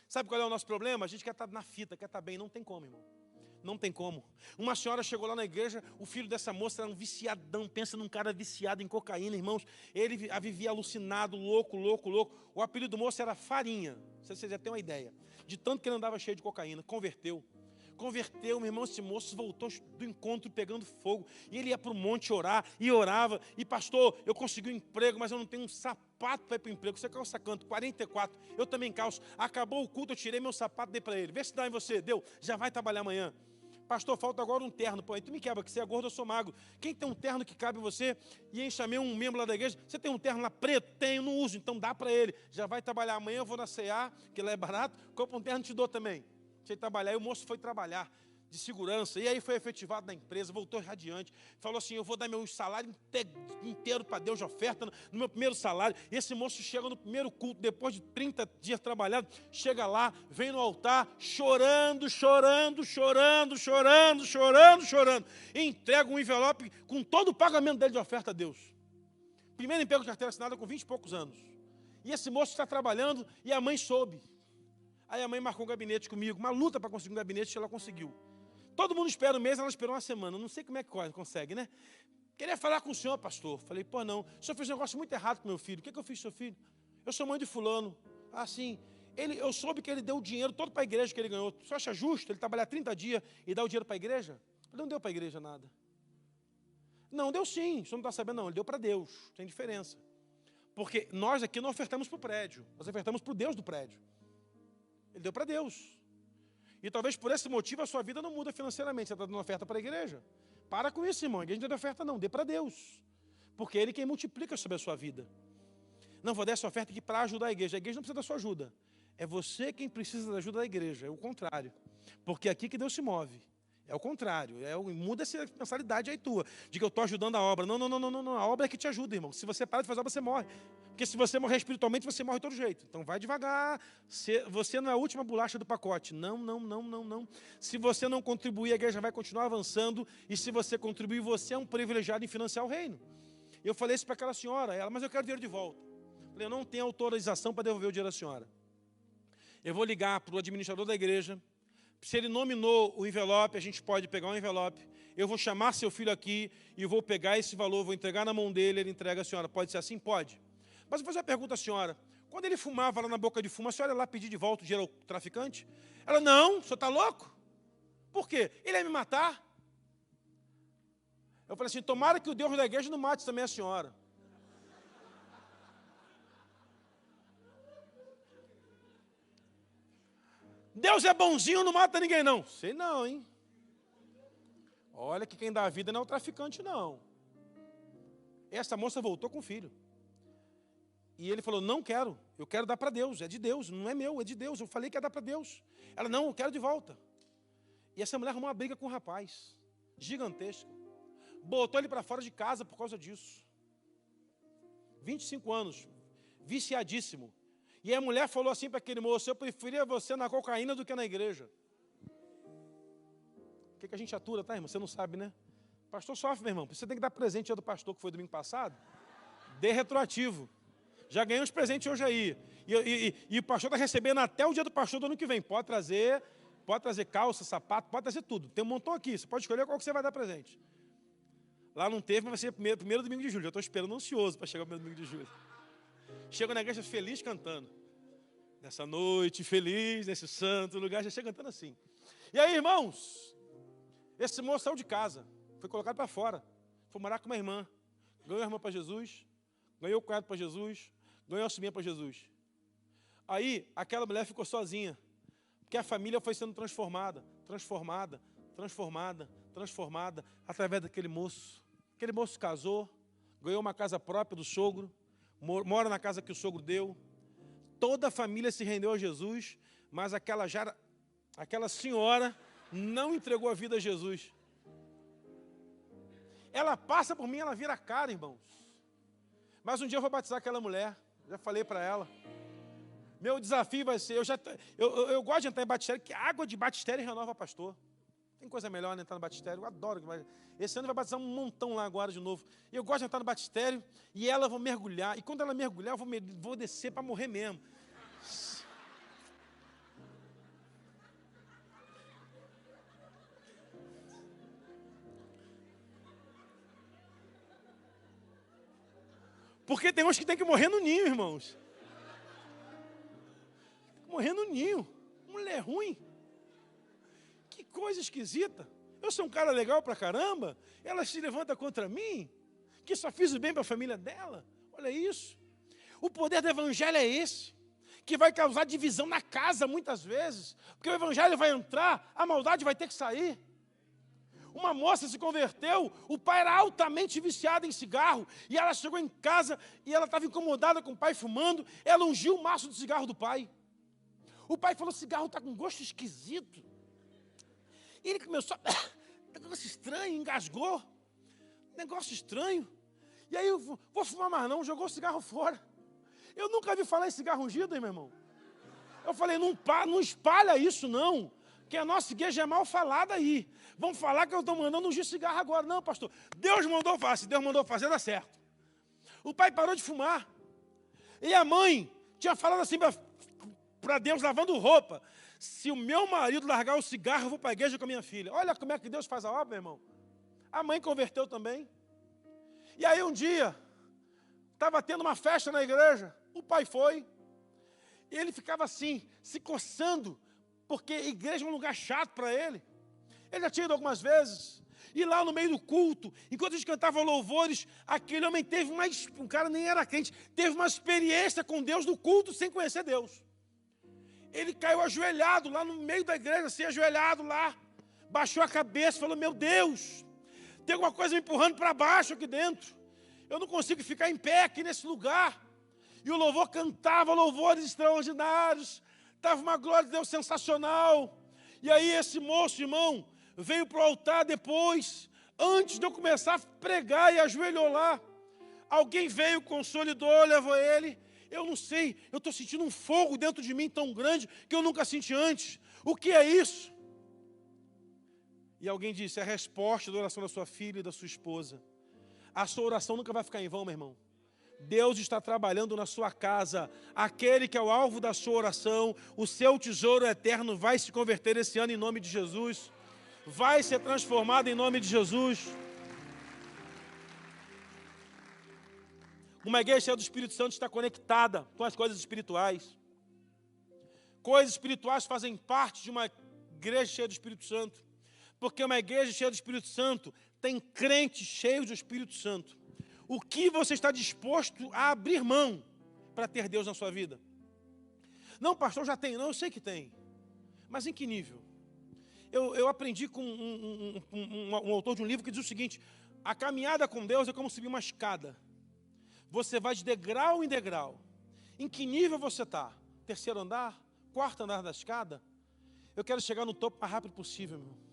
Sabe qual é o nosso problema? A gente quer estar na fita, quer estar bem. Não tem como, irmão. Não tem como. Uma senhora chegou lá na igreja, o filho dessa moça era um viciadão. Pensa num cara viciado em cocaína, irmãos. Ele vivia alucinado, louco. O apelido do moço era Farinha. Não sei se você já tem uma ideia. De tanto que ele andava cheio de cocaína. Converteu, meu irmão, esse moço voltou do encontro pegando fogo. E ele ia para o monte orar, e orava. E pastor, eu consegui um emprego, mas eu não tenho um sapato para ir para o emprego. Você calça quanto? 44. Eu também calço. Acabou o culto, eu tirei meu sapato e dei para ele. Vê se dá em você. Deu. Já vai trabalhar amanhã. Pastor, falta agora um terno. Pô, aí tu me quebra, que você é gordo, eu sou magro. Quem tem um terno que cabe em você? E aí chamei um membro lá da igreja. Você tem um terno lá preto? Tenho, não uso. Então dá para ele. Já vai trabalhar amanhã, eu vou na C&A, que lá é barato. Compra um terno e te dou também. Deixa ele trabalhar. E o moço foi trabalhar de segurança. E aí foi efetivado na empresa, voltou radiante. Falou assim, eu vou dar meu salário inteiro para Deus de oferta no meu primeiro salário. E esse moço chega no primeiro culto, depois de 30 dias trabalhado, chega lá, vem no altar, chorando. E entrega um envelope com todo o pagamento dele de oferta a Deus. Primeiro emprego de carteira assinada com 20 e poucos anos. E esse moço está trabalhando e a mãe soube. Aí a mãe marcou um gabinete comigo, uma luta para conseguir um gabinete que ela conseguiu. Todo mundo espera um mês, ela esperou uma semana. Não sei como é que consegue, né? Queria falar com o senhor, pastor. Falei, pô, não. O senhor fez um negócio muito errado com meu filho. O que eu fiz com seu filho? Eu sou mãe de fulano. Ah, sim. Eu soube que ele deu o dinheiro todo para a igreja que ele ganhou. O senhor acha justo ele trabalhar 30 dias e dar o dinheiro para a igreja? Ele não deu para a igreja nada. Não, deu sim. O senhor não está sabendo, não. Ele deu para Deus. Tem diferença. Porque nós aqui não ofertamos para o prédio. Nós ofertamos para o Deus do prédio. Ele deu para Deus. E talvez por esse motivo a sua vida não muda financeiramente. Você está dando oferta para a igreja. Para com isso, irmão. A igreja não dá oferta não. Dê para Deus. Porque é Ele quem multiplica sobre a sua vida. Não vou dar essa oferta aqui para ajudar a igreja. A igreja não precisa da sua ajuda. É você quem precisa da ajuda da igreja. É o contrário. Porque é aqui que Deus se move. É o contrário. Muda essa mensalidade aí tua. De que eu estou ajudando a obra. Não. A obra é que te ajuda, irmão. Se você para de fazer a obra, você morre. Porque se você morrer espiritualmente, você morre de todo jeito. Então vai devagar. Você não é a última bolacha do pacote. Não. Se você não contribuir, a igreja vai continuar avançando. E se você contribuir, você é um privilegiado em financiar o reino. Eu falei isso para aquela senhora. Ela, mas eu quero dinheiro de volta. Eu falei, eu não tenho autorização para devolver o dinheiro da senhora. Eu vou ligar para o administrador da igreja. Se ele nominou o envelope, a gente pode pegar um envelope. Eu vou chamar seu filho aqui e vou pegar esse valor, vou entregar na mão dele, ele entrega a senhora. Pode ser assim? Pode. Mas eu vou fazer uma pergunta à senhora. Quando ele fumava lá na boca de fumo, a senhora ia lá pedir de volta o dinheiro ao traficante? Ela, não, o senhor está louco? Por quê? Ele ia me matar? Eu falei assim, tomara que o Deus da igreja não mate também a senhora. Deus é bonzinho, não mata ninguém não. Sei não, hein? Olha que quem dá a vida não é o traficante, não. Essa moça voltou com o filho. E ele falou, não quero, eu quero dar para Deus, é de Deus, não é meu, é de Deus. Eu falei que ia dar para Deus. Ela, não, eu quero de volta. E essa mulher arrumou uma briga com um rapaz, gigantesca. Botou ele para fora de casa por causa disso. 25 anos, viciadíssimo. E a mulher falou assim para aquele moço, eu preferia você na cocaína do que na igreja. O que a gente atura, tá, irmão? Você não sabe, né? O pastor sofre, meu irmão. Você tem que dar presente dia do pastor, que foi domingo passado. Dê retroativo. Já ganhei uns presentes hoje aí. E o pastor está recebendo até o dia do pastor do ano que vem. Pode trazer calça, sapato, pode trazer tudo. Tem um montão aqui. Você pode escolher qual que você vai dar presente. Lá não teve, mas vai ser primeiro domingo de julho. Eu estou esperando ansioso para chegar o primeiro domingo de julho. Chego na igreja feliz cantando. Nessa noite feliz, nesse santo lugar, já chega cantando assim. E aí, irmãos, esse moço saiu de casa, foi colocado para fora, foi morar com uma irmã, ganhou a irmã para Jesus, ganhou o cunhado para Jesus, ganhou a sobrinha para Jesus. Aí, aquela mulher ficou sozinha, porque a família foi sendo transformada, através daquele moço. Aquele moço casou, ganhou uma casa própria do sogro, mora na casa que o sogro deu. Toda a família se rendeu a Jesus, mas aquela senhora não entregou a vida a Jesus. Ela passa por mim, ela vira a cara, irmãos. Mas um dia eu vou batizar aquela mulher. Já falei para ela. Meu desafio vai ser, eu gosto de entrar em batistério, que água de batistério renova pastor. Tem coisa melhor, né, entrar no batistério? Eu adoro. Esse ano vai batizar um montão lá agora de novo. E eu gosto de entrar no batistério e ela vai mergulhar. E quando ela mergulhar, eu vou descer para morrer mesmo. Porque tem uns que tem que morrer no ninho, irmãos. Morrer no ninho. Mulher ruim. Que coisa esquisita. Eu sou um cara legal pra caramba. Ela se levanta contra mim. Que só fiz o bem para a família dela. Olha isso. O poder do evangelho é esse. Que vai causar divisão na casa muitas vezes. Porque o evangelho vai entrar, a maldade vai ter que sair. Uma moça se converteu, o pai era altamente viciado em cigarro, e ela chegou em casa e ela estava incomodada com o pai fumando, ela ungiu o maço de cigarro do pai. O pai falou, cigarro está com gosto esquisito. E ele começou, negócio estranho, engasgou, negócio estranho. E aí eu vou fumar mais não, jogou o cigarro fora. Eu nunca vi falar em cigarro ungido, hein, meu irmão? Eu falei, não espalha isso não, que a nossa igreja é mal falada aí. Vão falar que eu estou mandando ungir cigarro agora. Não, pastor, Deus mandou fazer. Se Deus mandou fazer, dá certo. O pai parou de fumar. E a mãe tinha falado assim para Deus, lavando roupa. Se o meu marido largar o cigarro, eu vou para a igreja com a minha filha. Olha como é que Deus faz a obra, meu irmão. A mãe converteu também. E aí um dia, estava tendo uma festa na igreja. O pai foi. E ele ficava assim, se coçando, porque a igreja é um lugar chato para ele. Ele já tinha ido algumas vezes. E lá no meio do culto, enquanto a gente cantava louvores, aquele homem teve um cara nem era crente, teve uma experiência com Deus no culto sem conhecer Deus. Ele caiu ajoelhado lá no meio da igreja, assim, ajoelhado lá. Baixou a cabeça e falou, meu Deus, tem alguma coisa me empurrando para baixo aqui dentro. Eu não consigo ficar em pé aqui nesse lugar. E o louvor cantava louvores extraordinários. Estava uma glória de Deus sensacional. E aí esse moço, irmão, veio para o altar depois, antes de eu começar a pregar, e ajoelhou lá. Alguém veio, consolidou, levou ele. Eu não sei, eu estou sentindo um fogo dentro de mim tão grande que eu nunca senti antes. O que é isso? E alguém disse, é a resposta da oração da sua filha e da sua esposa. A sua oração nunca vai ficar em vão, meu irmão. Deus está trabalhando na sua casa. Aquele que é o alvo da sua oração, o seu tesouro eterno vai se converter esse ano em nome de Jesus. Vai ser transformado em nome de Jesus. Uma igreja cheia do Espírito Santo está conectada com as coisas espirituais. Coisas espirituais fazem parte de uma igreja cheia do Espírito Santo. Porque uma igreja cheia do Espírito Santo tem crentes cheios do Espírito Santo. O que você está disposto a abrir mão para ter Deus na sua vida? Não, pastor, já tem. Não, eu sei que tem. Mas em que nível? Eu aprendi com um autor de um livro que diz o seguinte, a caminhada com Deus é como subir uma escada. Você vai de degrau em degrau. Em que nível você está? Terceiro andar? Quarto andar da escada? Eu quero chegar no topo o mais rápido possível, meu irmão.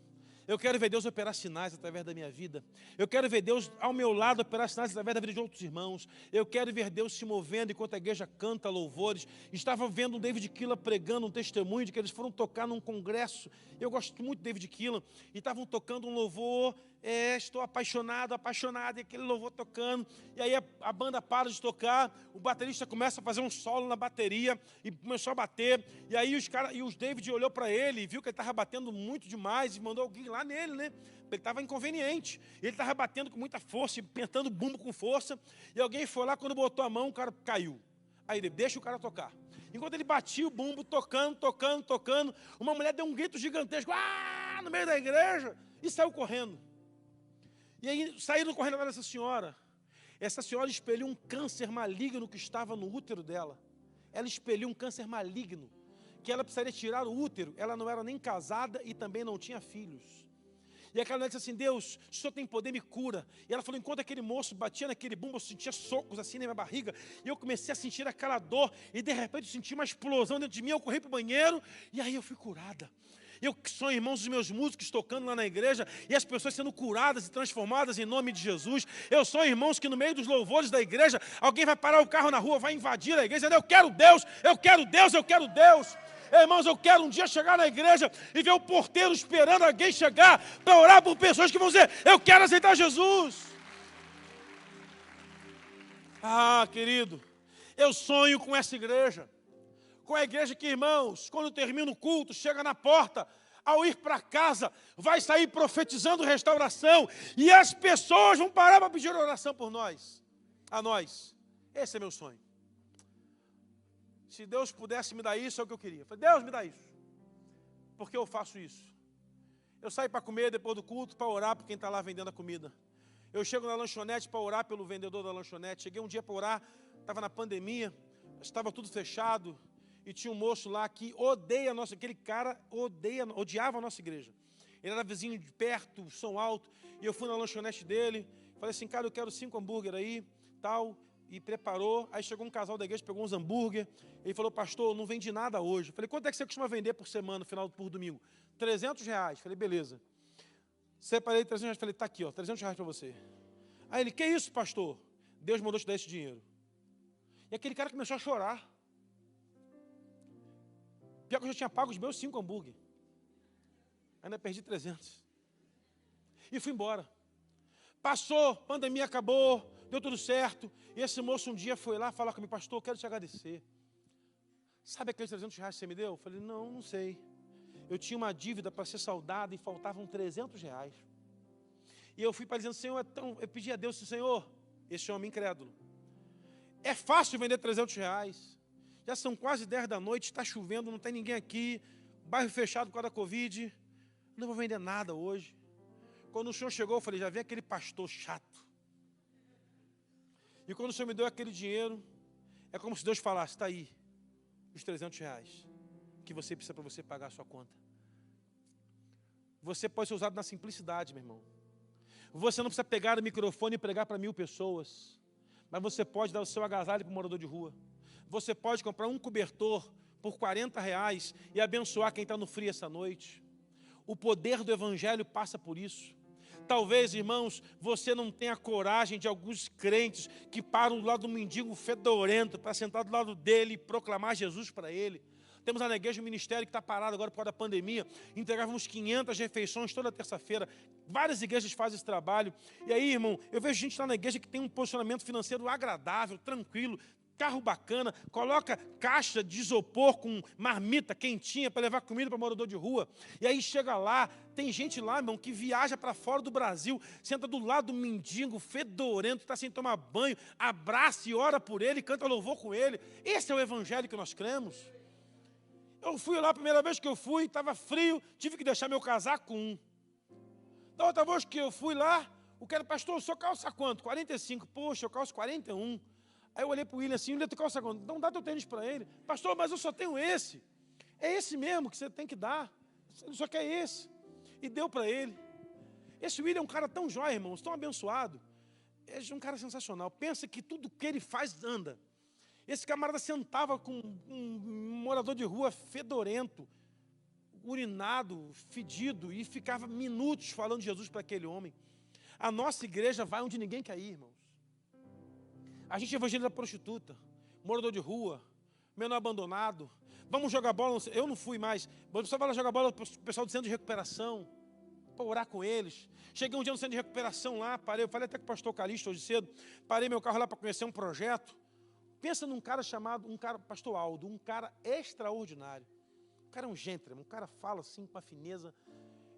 Eu quero ver Deus operar sinais através da minha vida. Eu quero ver Deus ao meu lado operar sinais através da vida de outros irmãos. Eu quero ver Deus se movendo enquanto a igreja canta louvores. Estava vendo o David Keelan pregando um testemunho de que eles foram tocar num congresso. Eu gosto muito do David Keelan. E estavam tocando um louvor. Estou apaixonado, apaixonado. E aquele louvor tocando. E aí a banda para de tocar. O baterista começa a fazer um solo na bateria. E começou a bater. E aí os David olhou para ele e viu que ele estava batendo muito demais. E mandou alguém lá nele, né? Ele estava inconveniente. Ele estava batendo com muita força, apertando o bumbo com força. E alguém foi lá, quando botou a mão, o cara caiu. Aí ele, deixa o cara tocar. Enquanto ele batia o bumbo, tocando, uma mulher deu um grito gigantesco, no meio da igreja, e saiu correndo. E aí saíram correndo lá dessa senhora. Essa senhora expeliu um câncer maligno que estava no útero dela. Ela expeliu um câncer maligno, que ela precisaria tirar o útero. Ela não era nem casada e também não tinha filhos. E aquela mulher disse assim, Deus, se o Senhor tem poder, me cura. E ela falou, enquanto aquele moço batia naquele bumbo, eu sentia socos assim na minha barriga. E eu comecei a sentir aquela dor. E de repente eu senti uma explosão dentro de mim, eu corri para o banheiro. E aí eu fui curada. Eu sonho, irmãos, os meus músicos tocando lá na igreja e as pessoas sendo curadas e transformadas em nome de Jesus. Eu sonho, irmãos, que no meio dos louvores da igreja, alguém vai parar o carro na rua, vai invadir a igreja. Eu quero Deus, eu quero Deus, eu quero Deus. Irmãos, eu quero um dia chegar na igreja e ver o porteiro esperando alguém chegar para orar por pessoas que vão dizer, eu quero aceitar Jesus. Ah, querido, eu sonho com essa igreja. Com a igreja que, irmãos, quando termina o culto, chega na porta, ao ir para casa, vai sair profetizando restauração, e as pessoas vão parar para pedir oração por nós, a nós. Esse é meu sonho. Se Deus pudesse me dar isso, é o que eu queria. Eu falei, Deus, me dá isso. Porque eu faço isso. Eu saio para comer depois do culto, para orar por quem está lá vendendo a comida. Eu chego na lanchonete para orar pelo vendedor da lanchonete. Cheguei um dia para orar, estava na pandemia, estava tudo fechado, e tinha um moço lá que odeia a nossa, aquele cara odiava a nossa igreja. Ele era vizinho de perto, som alto, e eu fui na lanchonete dele, falei assim, cara, eu quero 5 hambúrguer aí, tal, e preparou. Aí chegou um casal da igreja, pegou uns hambúrguer, ele falou, pastor, não vendi nada hoje. Eu falei, quanto é que você costuma vender por semana, no final por domingo? R$300. Falei, beleza. Separei R$300, falei, tá aqui, ó, R$300 para você. Aí ele, que isso, pastor? Deus mandou te dar esse dinheiro. E aquele cara começou a chorar. Pior que eu já tinha pago os meus 5 hambúrguer. Ainda perdi 300. E fui embora. Passou, pandemia acabou, deu tudo certo. E esse moço um dia foi lá falar comigo, pastor, eu quero te agradecer. Sabe aqueles R$300 que você me deu? Eu falei, não sei. Eu tinha uma dívida para ser saldada e faltavam R$300. E eu fui para ele dizendo, Senhor, eu pedi a Deus, Senhor, esse homem incrédulo, é fácil vender R$300. Já são quase 10 da noite, está chovendo, não tem ninguém aqui, bairro fechado por causa da Covid, não vou vender nada hoje. Quando o senhor chegou, eu falei, já vi aquele pastor chato. E quando o senhor me deu aquele dinheiro, é como se Deus falasse, está aí, os R$300 que você precisa para você pagar a sua conta. Você pode ser usado na simplicidade, meu irmão. Você não precisa pegar o microfone e pregar para 1000 pessoas, mas você pode dar o seu agasalho para um morador de rua. Você pode comprar um cobertor por R$40 e abençoar quem está no frio essa noite. O poder do Evangelho passa por isso. Talvez, irmãos, você não tenha coragem de alguns crentes que param do lado do mendigo fedorento para sentar do lado dele e proclamar Jesus para ele. Temos lá na igreja um ministério que está parado agora por causa da pandemia. Entregávamos 500 refeições toda terça-feira. Várias igrejas fazem esse trabalho. E aí, irmão, eu vejo gente lá na igreja que tem um posicionamento financeiro agradável, tranquilo, carro bacana, coloca caixa de isopor com marmita quentinha para levar comida para morador de rua. E aí chega lá, tem gente lá, irmão, que viaja para fora do Brasil, senta do lado do mendigo, fedorento, está sem tomar banho, abraça e ora por ele, canta louvor com ele. Esse é o evangelho que nós cremos. Eu fui lá, a primeira vez que eu fui, estava frio, tive que deixar meu casaco com um. Da outra vez que eu fui lá, o cara, pastor, o senhor calça quanto? 45. Poxa, eu calço 41. Aí eu olhei para o William assim, William, tu calça quanto? Então dá teu tênis para ele. Pastor, mas eu só tenho esse. É esse mesmo que você tem que dar. Ele só quer esse. E deu para ele. Esse William é um cara tão jóia, irmãos, tão abençoado. Ele é um cara sensacional. Pensa que tudo que ele faz anda. Esse camarada sentava com um morador de rua fedorento, urinado, fedido, e ficava minutos falando de Jesus para aquele homem. A nossa igreja vai onde ninguém quer ir, irmãos. A gente evangeliza prostituta, morador de rua, menor abandonado. Vamos jogar bola, eu não fui mais, mas só vai lá jogar bola para o pessoal do centro de recuperação, para orar com eles. Cheguei um dia no centro de recuperação lá, parei, eu falei até com o pastor Calixto hoje cedo, parei meu carro lá para conhecer um projeto. Pensa num cara chamado, pastor Aldo, um cara extraordinário. O cara é um gentleman, um cara fala assim com uma fineza.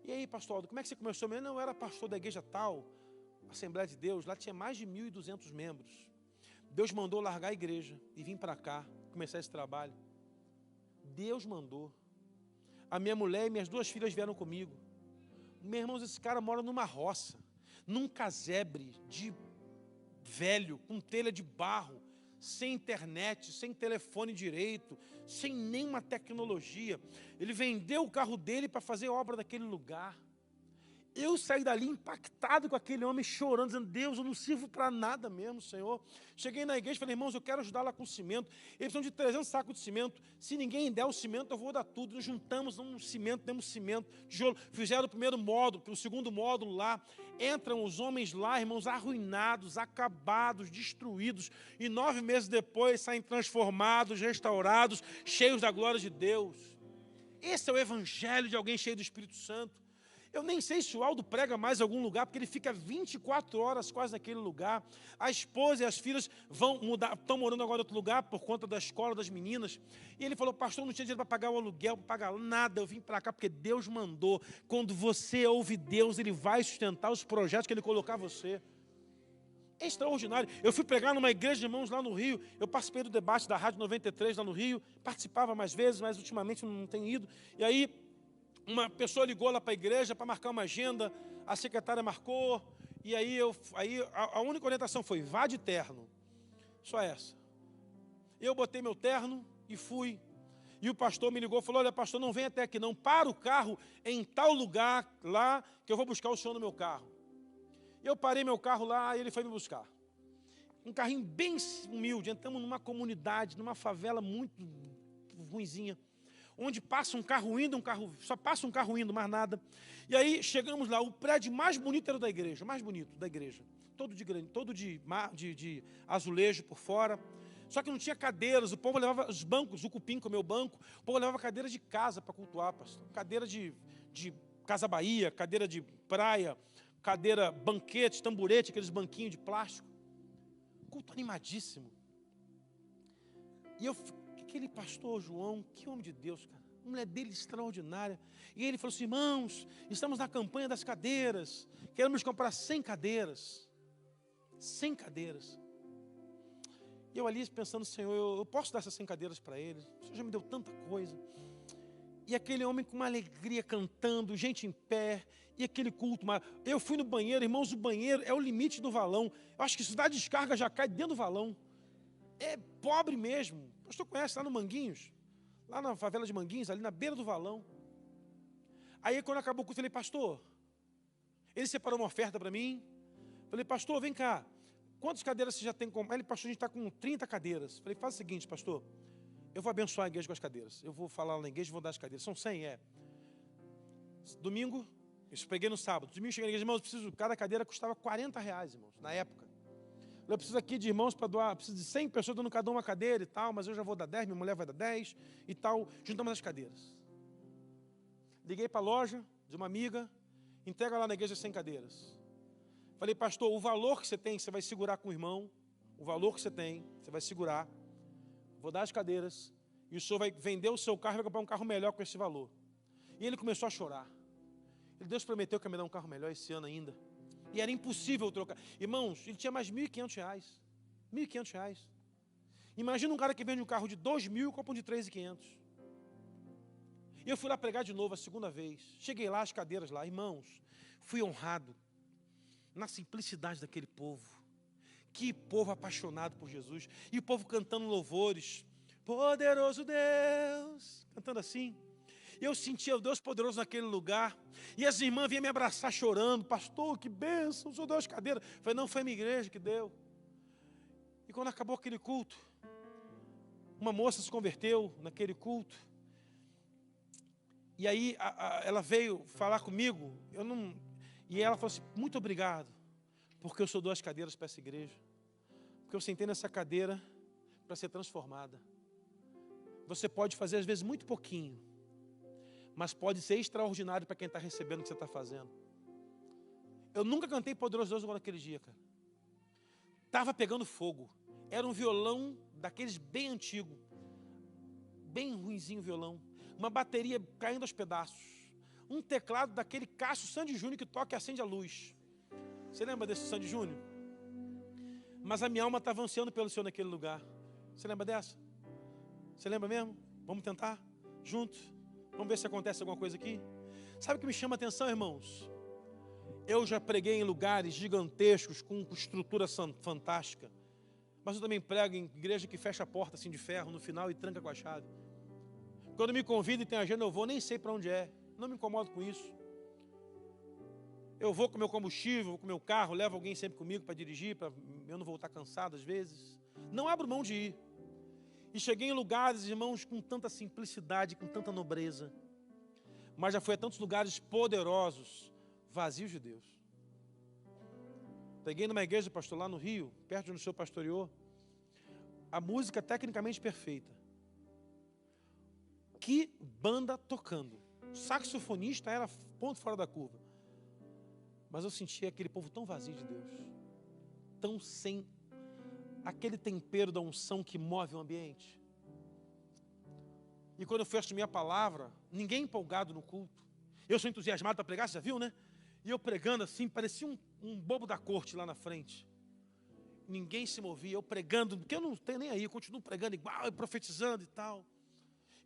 E aí, pastor Aldo, como é que você começou? Eu não era pastor da igreja tal, Assembleia de Deus, lá tinha mais de 1.200 membros. Deus mandou largar a igreja e vir para cá, começar esse trabalho. Deus mandou. A minha mulher e minhas 2 filhas vieram comigo. Meus irmãos, esse cara mora numa roça, num casebre de velho, com telha de barro, sem internet, sem telefone direito, sem nenhuma tecnologia. Ele vendeu o carro dele para fazer obra naquele lugar. Eu saí dali impactado com aquele homem chorando, dizendo, Deus, eu não sirvo para nada mesmo, Senhor. Cheguei na igreja e falei, irmãos, eu quero ajudar lá com cimento. Eles precisam de 300 sacos de cimento. Se ninguém der o cimento, eu vou dar tudo. Nos juntamos um cimento, demos cimento, tijolo. Fizeram o primeiro módulo, o segundo módulo lá. Entram os homens lá, irmãos, arruinados, acabados, destruídos. E 9 meses depois saem transformados, restaurados, cheios da glória de Deus. Esse é o evangelho de alguém cheio do Espírito Santo. Eu nem sei se o Aldo prega mais em algum lugar, porque ele fica 24 horas quase naquele lugar. A esposa e as filhas vão mudar, estão morando agora em outro lugar por conta da escola das meninas. E ele falou, pastor, não tinha dinheiro para pagar o aluguel, para pagar nada. Eu vim para cá porque Deus mandou. Quando você ouve Deus, Ele vai sustentar os projetos que Ele colocar você. É extraordinário. Eu fui pregar numa igreja de irmãos lá no Rio. Eu participei do debate da Rádio 93 lá no Rio. Participava mais vezes, mas ultimamente não tenho ido. E aí, uma pessoa ligou lá para a igreja para marcar uma agenda, a secretária marcou, e aí a única orientação foi, vá de terno, só essa. Eu botei meu terno e fui, e o pastor me ligou e falou, olha pastor, não vem até aqui não, para o carro em tal lugar lá, que eu vou buscar o senhor no meu carro. Eu parei meu carro lá e ele foi me buscar. Um carrinho bem humilde, entramos numa comunidade, numa favela muito ruinzinha, onde passa um carro indo, só passa um carro indo, mais nada. E aí chegamos lá, o prédio mais bonito era o da igreja, mais bonito da igreja. Todo de azulejo por fora. Só que não tinha cadeiras, o povo levava os bancos, o cupim com o meu banco, o povo levava cadeira de casa para cultuar, pastor. Cadeira de Casa Bahia, cadeira de praia, cadeira, banquete, tamborete, aqueles banquinhos de plástico. Culto animadíssimo. E aquele pastor João, que homem de Deus, cara. A mulher dele extraordinária. E ele falou assim, irmãos, estamos na campanha das cadeiras. Queremos comprar 100 cadeiras. 100 cadeiras. E eu ali pensando, Senhor, eu posso dar essas 100 cadeiras para ele? O Senhor já me deu tanta coisa. E aquele homem com uma alegria cantando, gente em pé. E aquele culto. Eu fui no banheiro, irmãos, o banheiro é o limite do valão. Eu acho que se dá descarga já cai dentro do valão. É pobre mesmo. O pastor conhece lá no Manguinhos, lá na favela de Manguinhos, ali na beira do valão. Aí quando acabou o culto, eu falei, pastor, ele separou uma oferta para mim. Falei, pastor, vem cá, quantas cadeiras você já tem? Ele, pastor, a gente está com 30 cadeiras. Falei, faz o seguinte, pastor, eu vou abençoar a igreja com as cadeiras. Eu vou falar lá na igreja e vou dar as cadeiras. São 100, Domingo, eu peguei no sábado. Domingo cheguei na igreja, irmãos, cada cadeira custava R$40, irmãos, na época. Eu preciso aqui de irmãos para doar, preciso de 100 pessoas dando cada uma cadeira e tal, mas eu já vou dar 10, minha mulher vai dar 10 e tal. Juntamos as cadeiras. Liguei para a loja de uma amiga, entrega lá na igreja 100 cadeiras. Falei, pastor, o valor que você tem, você vai segurar com o irmão, o valor que você tem, você vai segurar, vou dar as cadeiras, e o senhor vai vender o seu carro e vai comprar um carro melhor com esse valor. E ele começou a chorar. Deus prometeu que ia me dar um carro melhor esse ano ainda. E era impossível trocar. Irmãos, ele tinha mais R$1.500. R$1.500. Imagina um cara que vende um carro de 2.000 e compra um de 3.500. E eu fui lá pregar de novo a segunda vez. Cheguei lá, as cadeiras lá. Irmãos, fui honrado na simplicidade daquele povo. Que povo apaixonado por Jesus. E o povo cantando louvores. Poderoso Deus. Cantando assim. E eu sentia o Deus poderoso naquele lugar. E as irmãs vinham me abraçar chorando. Pastor, que bênção, o senhor deu as cadeiras. Eu falei, não, foi a minha igreja que deu. E quando acabou aquele culto, uma moça se converteu naquele culto. E aí ela veio falar comigo. E ela falou assim, muito obrigado, porque eu sou dou as cadeiras para essa igreja. Porque eu sentei nessa cadeira para ser transformada. Você pode fazer às vezes muito pouquinho, mas pode ser extraordinário para quem está recebendo o que você está fazendo. Eu nunca cantei Poderoso Deus igual naquele dia, cara. Estava pegando fogo. Era um violão daqueles bem antigo. Bem ruinzinho o violão. Uma bateria caindo aos pedaços. Um teclado daquele Cássio Sandy Júnior que toca e acende a luz. Você lembra desse Sandy Júnior? Mas a minha alma estava ansiando pelo Senhor naquele lugar. Você lembra dessa? Você lembra mesmo? Vamos tentar? Juntos? Vamos ver se acontece alguma coisa aqui. Sabe o que me chama a atenção, irmãos? Eu já preguei em lugares gigantescos, com estrutura fantástica. Mas eu também prego em igreja que fecha a porta assim de ferro no final e tranca com a chave. Quando me convida e tem agenda, eu vou, nem sei para onde é. Não me incomodo com isso. Eu vou com meu combustível, vou com meu carro, levo alguém sempre comigo para dirigir, para eu não voltar cansado às vezes. Não abro mão de ir. E cheguei em lugares, irmãos, com tanta simplicidade, com tanta nobreza. Mas já fui a tantos lugares poderosos, vazios de Deus. Peguei numa igreja, pastor, lá no Rio, perto de onde o senhor pastoreou. A música tecnicamente perfeita. Que banda tocando. O saxofonista era ponto fora da curva. Mas eu sentia aquele povo tão vazio de Deus. Tão sem aquele tempero da unção que move o ambiente. E quando eu fui assumir a palavra, ninguém empolgado no culto. Eu sou entusiasmado para pregar, você já viu, né? E eu pregando assim, parecia um bobo da corte lá na frente. Ninguém se movia, eu pregando, porque eu não tenho nem aí, eu continuo pregando igual, profetizando e tal.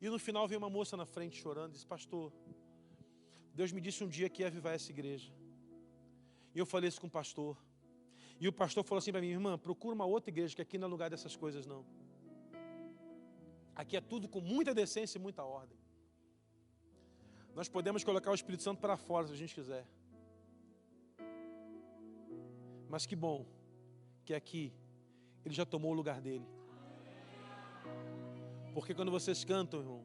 E no final veio uma moça na frente chorando e disse, pastor, Deus me disse um dia que ia avivar essa igreja. E eu falei isso com o pastor. E o pastor falou assim para mim, irmã, procura uma outra igreja, que aqui não é lugar dessas coisas não. Aqui é tudo com muita decência e muita ordem. Nós podemos colocar o Espírito Santo para fora se a gente quiser. Mas que bom que aqui ele já tomou o lugar dele. Porque quando vocês cantam, irmão,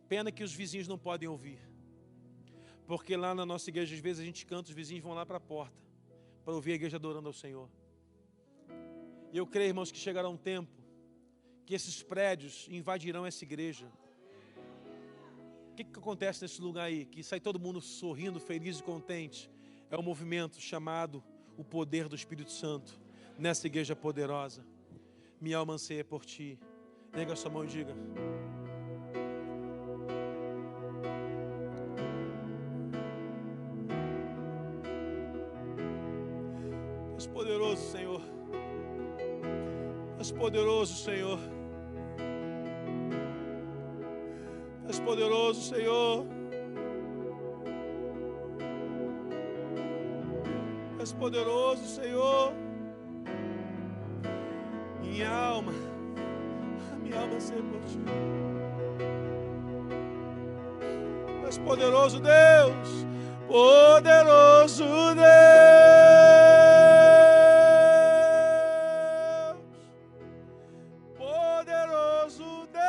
pena que os vizinhos não podem ouvir. Porque lá na nossa igreja, às vezes a gente canta, os vizinhos vão lá para a porta para ouvir a igreja adorando ao Senhor. E eu creio, irmãos, que chegará um tempo que esses prédios invadirão essa igreja. O que acontece nesse lugar aí? Que sai todo mundo sorrindo, feliz e contente. É um movimento chamado o poder do Espírito Santo nessa igreja poderosa. Minha alma anseia por ti. Erga a sua mão e diga. És poderoso, Senhor. És poderoso, Senhor. És poderoso, Senhor. És poderoso, Senhor. Minha alma anseia por ti. És poderoso, Deus. Poderoso Deus. Poderoso Deus.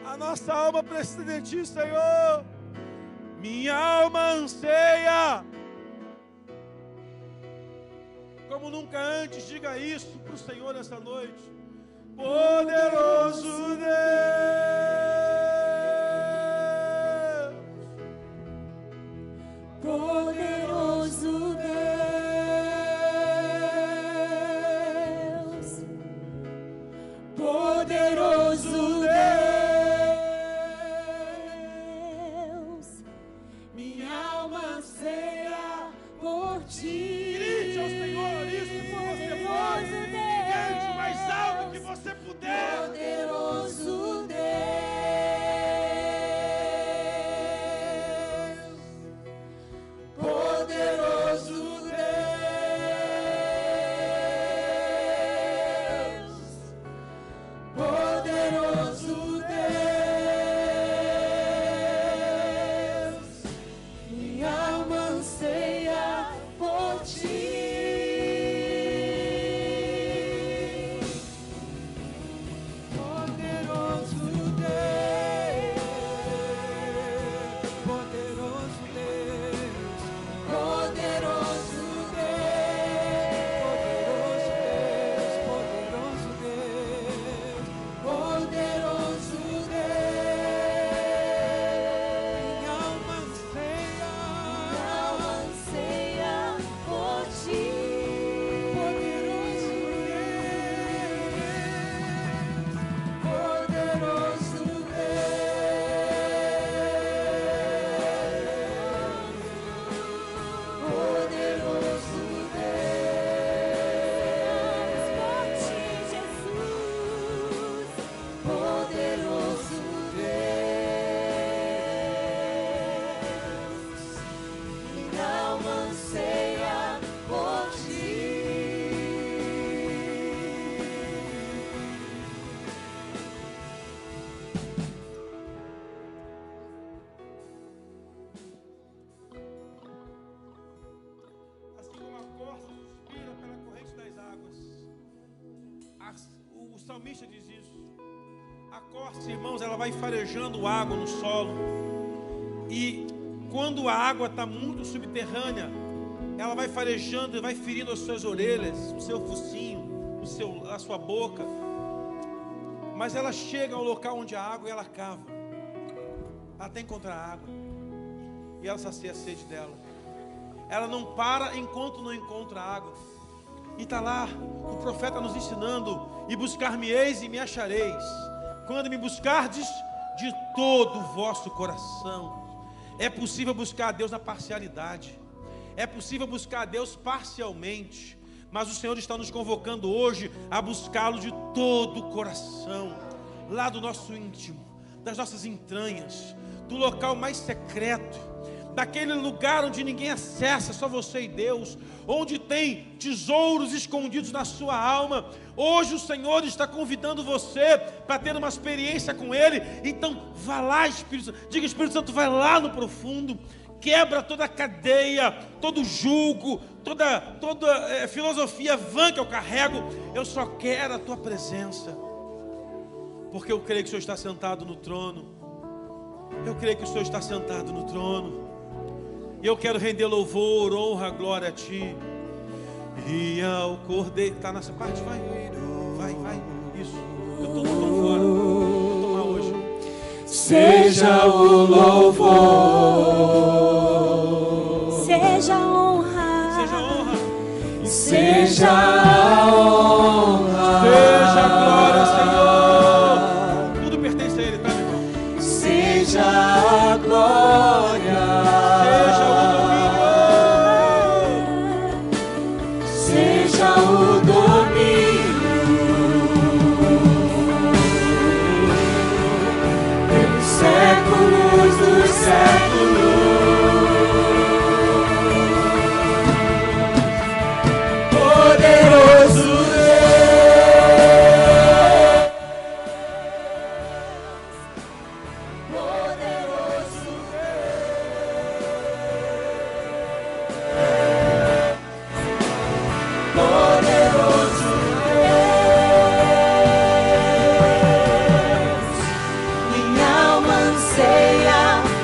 A nossa alma precisa de ti, Senhor. Minha alma anseia. Como nunca antes, diga isso para o Senhor nessa noite. Poderoso Deus. Poderoso Deus. Poderoso Deus. Minha alma anseia por ti. Grite ao Senhor isso que você pode. Grite o mais alto que você puder. Poderoso Deus. Poderoso Deus. Poderoso Deus. Minha alma anseia por salmista diz isso. A corça, irmãos, ela vai farejando água no solo. E quando a água está muito subterrânea, ela vai farejando e vai ferindo as suas orelhas, o seu focinho, a sua boca. Mas ela chega ao local onde a água, e ela cava. Ela tem contra a água. E ela sacia a sede dela. Ela não para enquanto não encontra água. E está lá o profeta nos ensinando: e buscar-me-eis e me achareis, quando me buscardes de todo o vosso coração. É possível buscar a Deus na parcialidade. É possível buscar a Deus parcialmente. Mas o Senhor está nos convocando hoje a buscá-lo de todo o coração, lá do nosso íntimo, das nossas entranhas, do local mais secreto, daquele lugar onde ninguém acessa, só você e Deus, onde tem tesouros escondidos na sua alma. Hoje o Senhor está convidando você para ter uma experiência com Ele. Então vá lá, Espírito Santo. Diga: Espírito Santo, vai lá no profundo. Quebra toda a cadeia, todo julgo, toda filosofia vã que eu carrego. Eu só quero a tua presença, porque eu creio que o Senhor está sentado no trono. Eu creio que o Senhor está sentado no trono. E eu quero render louvor, honra, glória a Ti. E ao Cordeiro. Está nessa parte? Vai. Isso. Eu estou fora. Vou tomar hoje. Seja o louvor, seja a honra, seja a honra, seja a glória, Senhor. Tudo pertence a Ele, tá, meu irmão? Seja a glória, seja o domínio, seja o domínio. Séculos dos séculos, poderoso Deus, poderoso Deus, poderoso Deus, minha alma anseia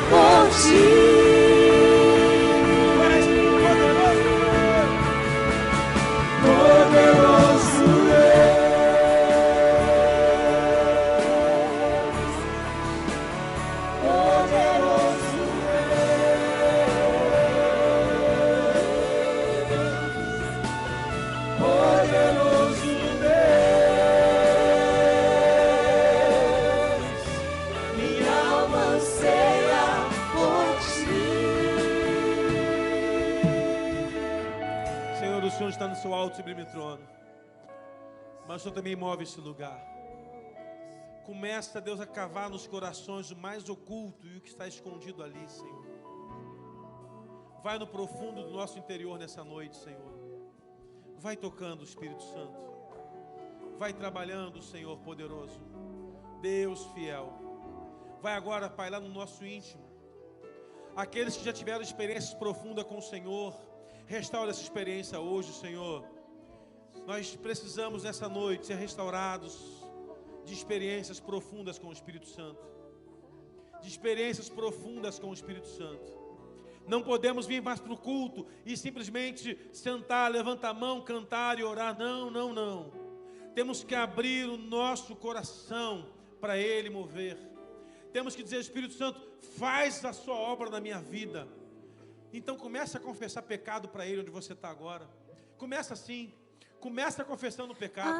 por Ti. Poderoso Deus, poderoso Deus, poderoso Deus, minha alma anseia por Ti. Senhor, o Senhor está no seu alto e sublime trono, mas o Senhor também move esse lugar. Começa, Deus, a cavar nos corações o mais oculto e o que está escondido ali, Senhor. Vai no profundo do nosso interior nessa noite, Senhor. Vai tocando, Espírito Santo. Vai trabalhando, Senhor poderoso. Deus fiel. Vai agora, Pai, lá no nosso íntimo. Aqueles que já tiveram experiências profundas com o Senhor, restaura essa experiência hoje, Senhor. Nós precisamos nessa noite ser restaurados de experiências profundas com o Espírito Santo. De experiências profundas com o Espírito Santo. Não podemos vir mais para o culto e simplesmente sentar, levantar a mão, cantar e orar. Não. Temos que abrir o nosso coração para Ele mover. Temos que dizer: Espírito Santo, faz a sua obra na minha vida. Então comece a confessar pecado para Ele onde você está agora. Começa assim. Começa confessando o pecado.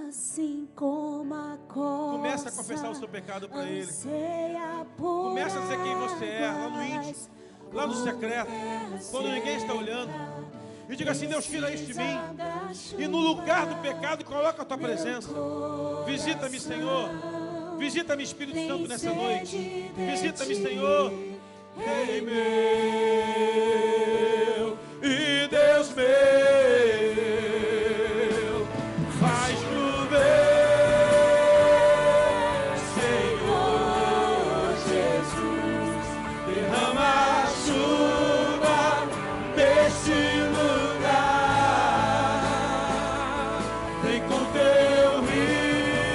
Assim como a corça Começa a confessar o seu pecado para Ele. anseia por Começa a dizer quem você é, lá no íntimo, lá no secreto, quando ninguém está olhando. E diga assim: Deus, tira isso de mim. E no lugar do pecado, coloca a tua presença. Visita-me, Senhor. Visita-me, Espírito Santo, nessa noite. Visita-me, Senhor. Rei meu e Deus meu, faz chover, Senhor Jesus, derrama a chuva neste lugar, vem com teu rio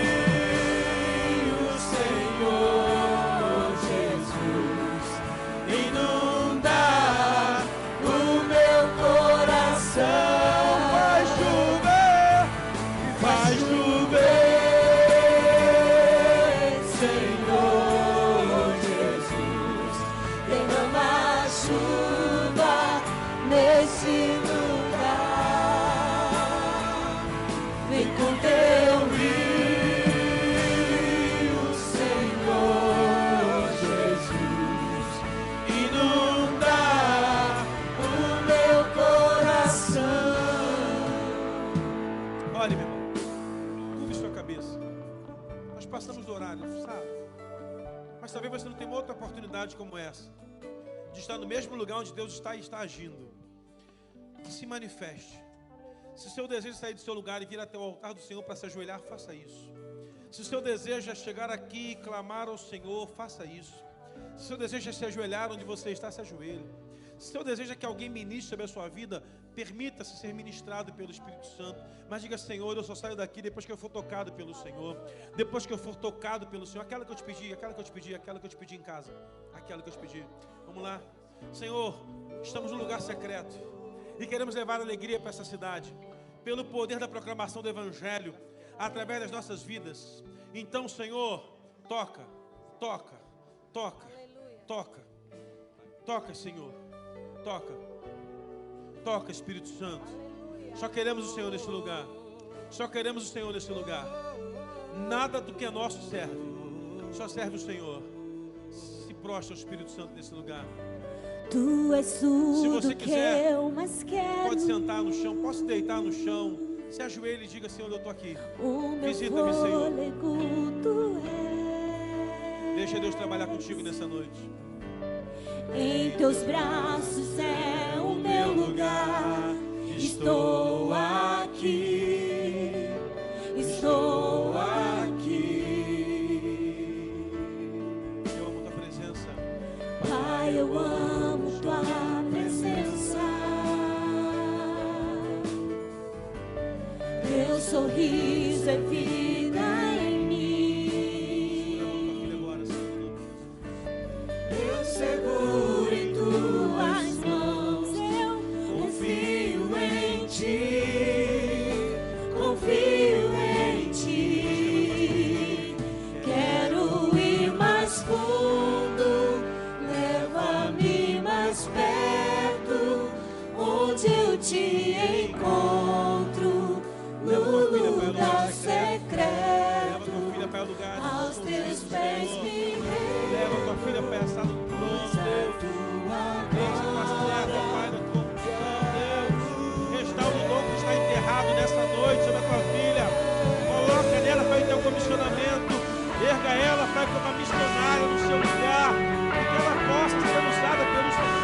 horário, sabe? Mas talvez você não tenha outra oportunidade como essa, de estar no mesmo lugar onde Deus está e está agindo. Que se manifeste. Se o seu desejo é sair do seu lugar e vir até o altar do Senhor para se ajoelhar, faça isso. Se o seu desejo é chegar aqui e clamar ao Senhor, faça isso. Se o seu desejo é se ajoelhar onde você está, se ajoelhe. Se o seu desejo é que alguém ministre sobre a sua vida, permita-se ser ministrado pelo Espírito Santo. Mas diga: Senhor, eu só saio daqui depois que eu for tocado pelo Senhor. Depois que eu for tocado pelo Senhor. Aquela que eu te pedi, aquela que eu te pedi, aquela que eu te pedi em casa. Aquela que eu te pedi. Vamos lá. Senhor, estamos num lugar secreto e queremos levar alegria para essa cidade, pelo poder da proclamação do Evangelho, através das nossas vidas. Então, Senhor, toca, toca, toca, toca, toca, Senhor, toca, toca, Espírito Santo. Só queremos o Senhor nesse lugar, só queremos o Senhor nesse lugar. Nada do que é nosso serve, só serve o Senhor. Se prostra o Espírito Santo nesse lugar. Tu és tudo Se você quiser, que eu mais quero. pode sentar no chão, pode se deitar no chão. Se ajoelhe e diga: Senhor, eu estou aqui. O meu Visita-me, Senhor. fôlego tu és. Deixa Deus trabalhar contigo nessa noite. Em teus braços é o meu lugar. Estou aqui. Estou aqui. Eu amo tua presença. Pai, eu amo tua presença. Teu sorriso é vida em mim. Eu seguro em tuas mãos. Eu confio em ti. Confio em ti. Quero ir mais fundo. Leva-me mais perto, onde eu te encontro, no lugar secreto, aos teus pés me rendo. Leva tua filha para essa sala do trono, Deus. Deixa tua serva, Pai, no trono, Deus. Restaura o dom que está enterrado nessa noite sobre a tua filha. Coloca nela, Pai, o teu comissionamento. Erga ela, Pai, como uma missionária no seu lugar. E que ela possa ser usada pelo Senhor.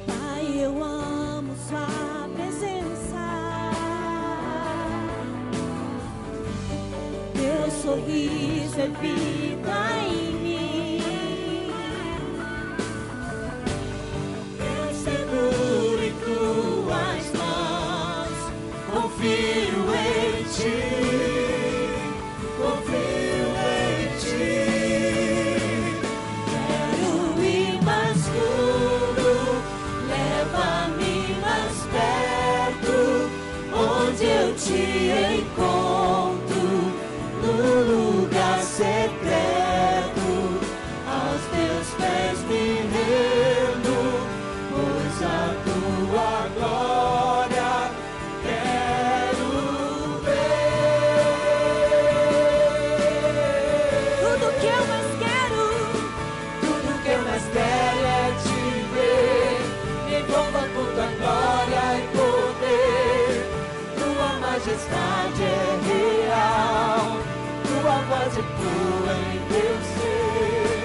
Pai, eu amo sua presença. Teu sorriso é vida em mim. Eu seguro em tuas mãos. Confio em ti. Confio em ti. Quero ir mais fundo. Leva-me mais perto, onde eu te encontro, no lugar secreto, aos teus pés me rendo, pois a tua glória quero ver. Tudo que eu mais quero é te ver. Me envolva com tua glória e poder. Tua majestade é real. Tua voz ecoa em meu ser.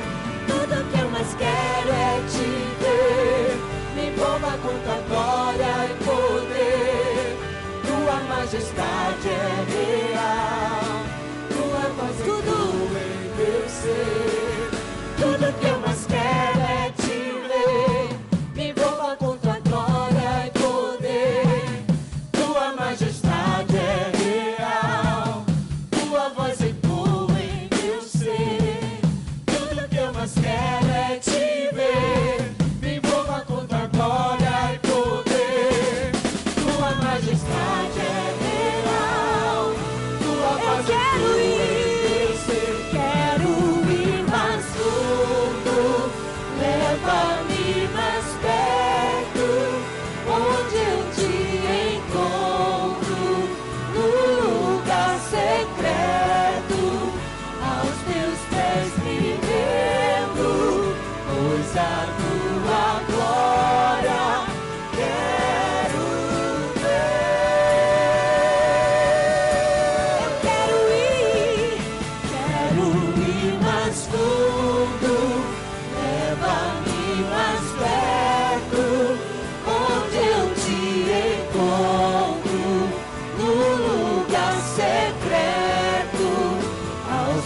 Tudo que eu mais quero é te ver. Me envolva com tua glória e poder. Tua majestade é real. Tua voz ecoa em meu ser. Tudo que eu mais quero é te ver. Me envolva com tua glória e poder. Tua majestade é real. Tua voz ecoa em meu ser.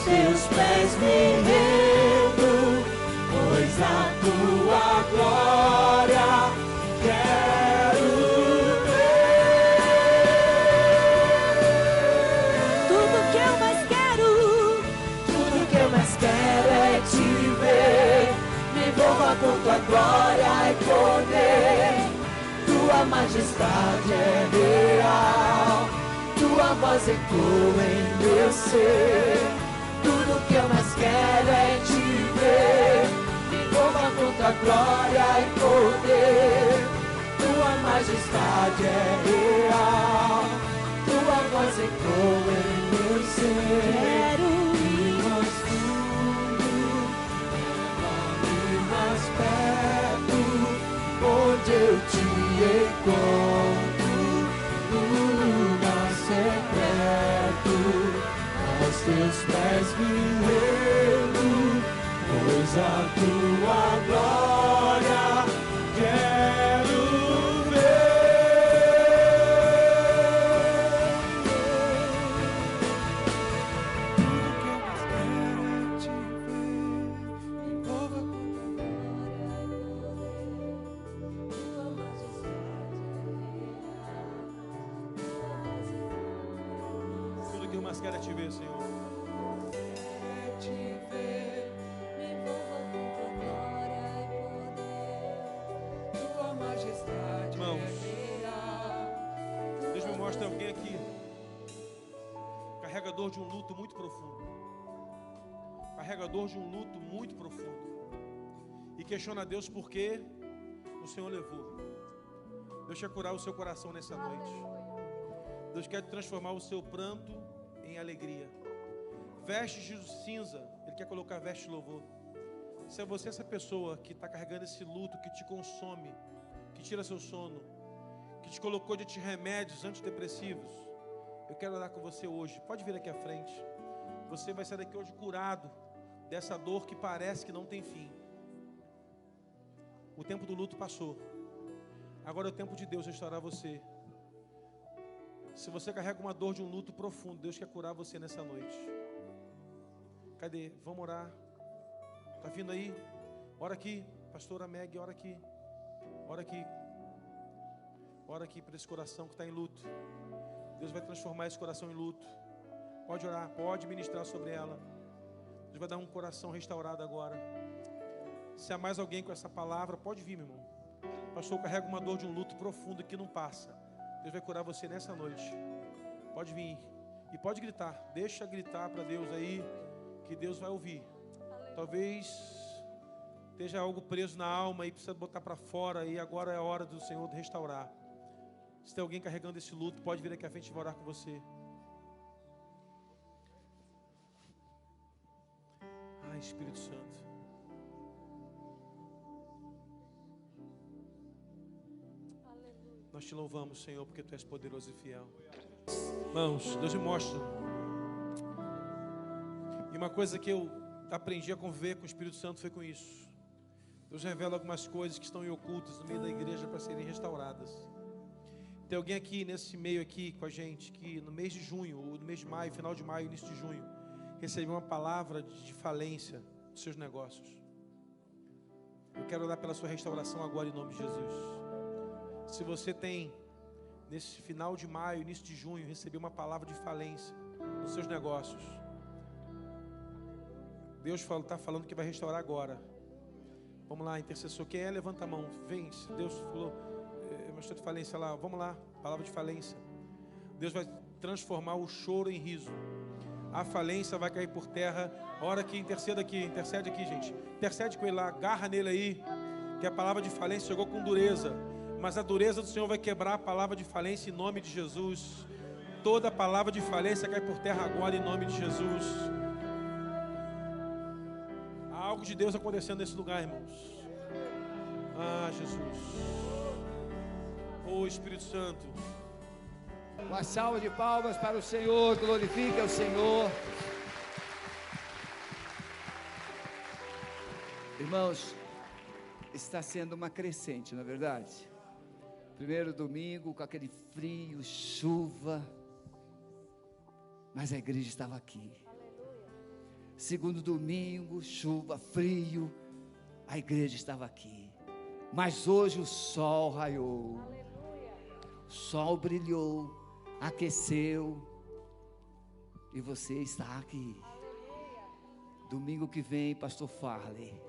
teus pés me rendo, pois a tua glória quero ver. Tudo que eu mais quero é te ver. Me envolva com tua glória e poder. Tua majestade é real, tua voz ecoa em meu ser. Tudo que eu mais quero é te ver. Me envolva com tua glória e poder. Tua majestade é real, tua voz ecoa em meu ser. Quero ir mais fundo, leva-me mais perto, onde eu te encontro, no lugar secreto. Aos teus pés me rendo, pois a tua glória quero ver. Tudo que eu mais quero é te ver, Senhor. Irmãos, Deus me mostra alguém aqui carregador de um luto muito profundo, carregador de um luto muito profundo, e questiona a Deus por que o Senhor levou. Deus quer curar o seu coração nessa noite. Deus quer transformar o seu pranto em alegria. Vestes de cinza, Ele quer colocar vestes de louvor. Se é você essa pessoa que está carregando esse luto que te consome, que tira seu sono, que te colocou de remédios antidepressivos, eu quero orar com você hoje. Pode vir aqui à frente. Você vai sair daqui hoje curado dessa dor que parece que não tem fim. O tempo do luto passou. Agora é o tempo de Deus restaurar você. Se você carrega uma dor de um luto profundo, Deus quer curar você nessa noite. Cadê? Vamos orar. Está vindo aí? Ora aqui, pastora Meg, ora aqui. Ora aqui. Ora aqui para esse coração que está em luto. Deus vai transformar esse coração em luto. Pode orar, pode ministrar sobre ela. Deus vai dar um coração restaurado agora. Se há mais alguém com essa palavra, pode vir, meu irmão. Pastor, carrega uma dor de um luto profundo que não passa. Deus vai curar você nessa noite. Pode vir. E pode gritar. Deixa gritar para Deus aí, que Deus vai ouvir. Talvez esteja algo preso na alma e precisa botar para fora. E agora é a hora do Senhor restaurar. Se tem alguém carregando esse luto, pode vir aqui à frente e orar com você. Ai, Espírito Santo. Nós te louvamos, Senhor, porque Tu és poderoso e fiel. Irmãos, Deus me mostra. E uma coisa que eu aprendi a conviver com o Espírito Santo foi com isso. Deus revela algumas coisas que estão ocultas no meio da igreja para serem restauradas. Tem alguém aqui, nesse meio aqui com a gente, que no mês de junho, ou no mês de maio, final de maio, início de junho, recebeu uma palavra de falência dos seus negócios. Eu quero orar pela sua restauração agora em nome de Jesus. Se você tem, nesse final de maio, início de junho, recebido uma palavra de falência nos seus negócios, Deus está falando que vai restaurar agora. Vamos lá, intercessor. Quem é? Levanta a mão. Vem, se Deus falou, mostrou de falência lá. Vamos lá, palavra de falência. Deus vai transformar o choro em riso. A falência vai cair por terra. Hora que intercede aqui, gente. Intercede com ele lá, agarra nele aí, que a palavra de falência chegou com dureza. Mas a dureza do Senhor vai quebrar a palavra de falência em nome de Jesus. Toda palavra de falência cai por terra agora em nome de Jesus. Há algo de Deus acontecendo nesse lugar, irmãos. Ah, Jesus. Oh, Espírito Santo. Uma salva de palmas para o Senhor, glorifique ao Senhor. Irmãos, está sendo uma crescente, não é verdade? Primeiro domingo, com aquele frio, chuva, mas a igreja estava aqui. Segundo domingo, chuva, frio, a igreja estava aqui. Mas hoje o sol raiou, o sol brilhou, aqueceu, e você está aqui. Domingo que vem, pastor Farley,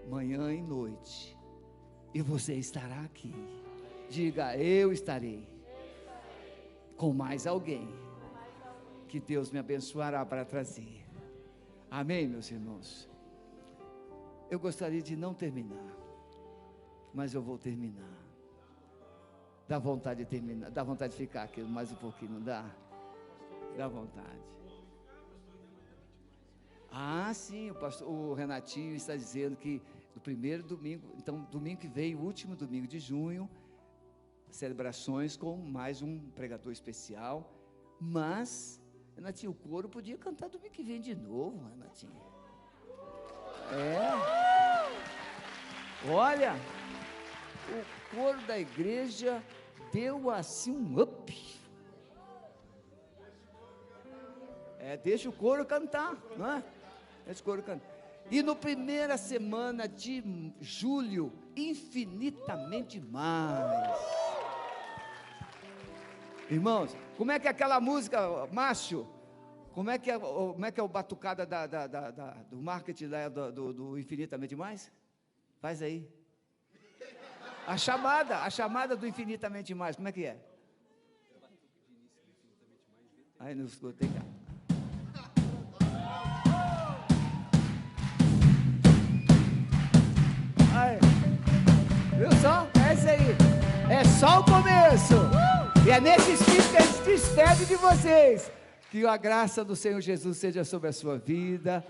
manhã e noite, e você estará aqui. Diga, eu estarei com mais alguém que Deus me abençoará para trazer. Amém, meus irmãos? Eu gostaria de não terminar, mas eu vou terminar. Dá vontade de terminar, dá vontade de ficar aqui mais um pouquinho, não dá? Dá vontade. Ah, sim, o Renatinho está dizendo que no primeiro domingo, então domingo que vem, o último domingo de junho, celebrações com mais um pregador especial, mas, Renatinho, o coro podia cantar domingo que vem de novo, Renatinho. Olha, o coro da igreja deu assim um up. Deixa o coro cantar, não é? Deixa o coro cantar. E no primeira semana de julho, infinitamente mais. Irmãos, como é que é aquela música, Márcio? Como é que é o batucada do marketing do infinitamente mais? Faz aí. A chamada do infinitamente mais, como é que é? Aí não escutei, cara. Aí. Viu só? É isso aí. É só o começo. E é nesse espírito que a gente despede de vocês. Que a graça do Senhor Jesus seja sobre a sua vida,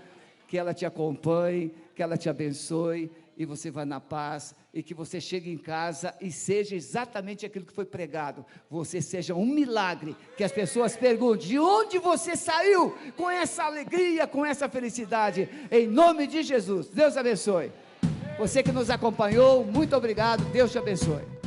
que ela te acompanhe, que ela te abençoe, e você vá na paz, e que você chegue em casa e seja exatamente aquilo que foi pregado. Você seja um milagre, que as pessoas perguntem, de onde você saiu com essa alegria, com essa felicidade, em nome de Jesus. Deus abençoe. Você que nos acompanhou, muito obrigado, Deus te abençoe.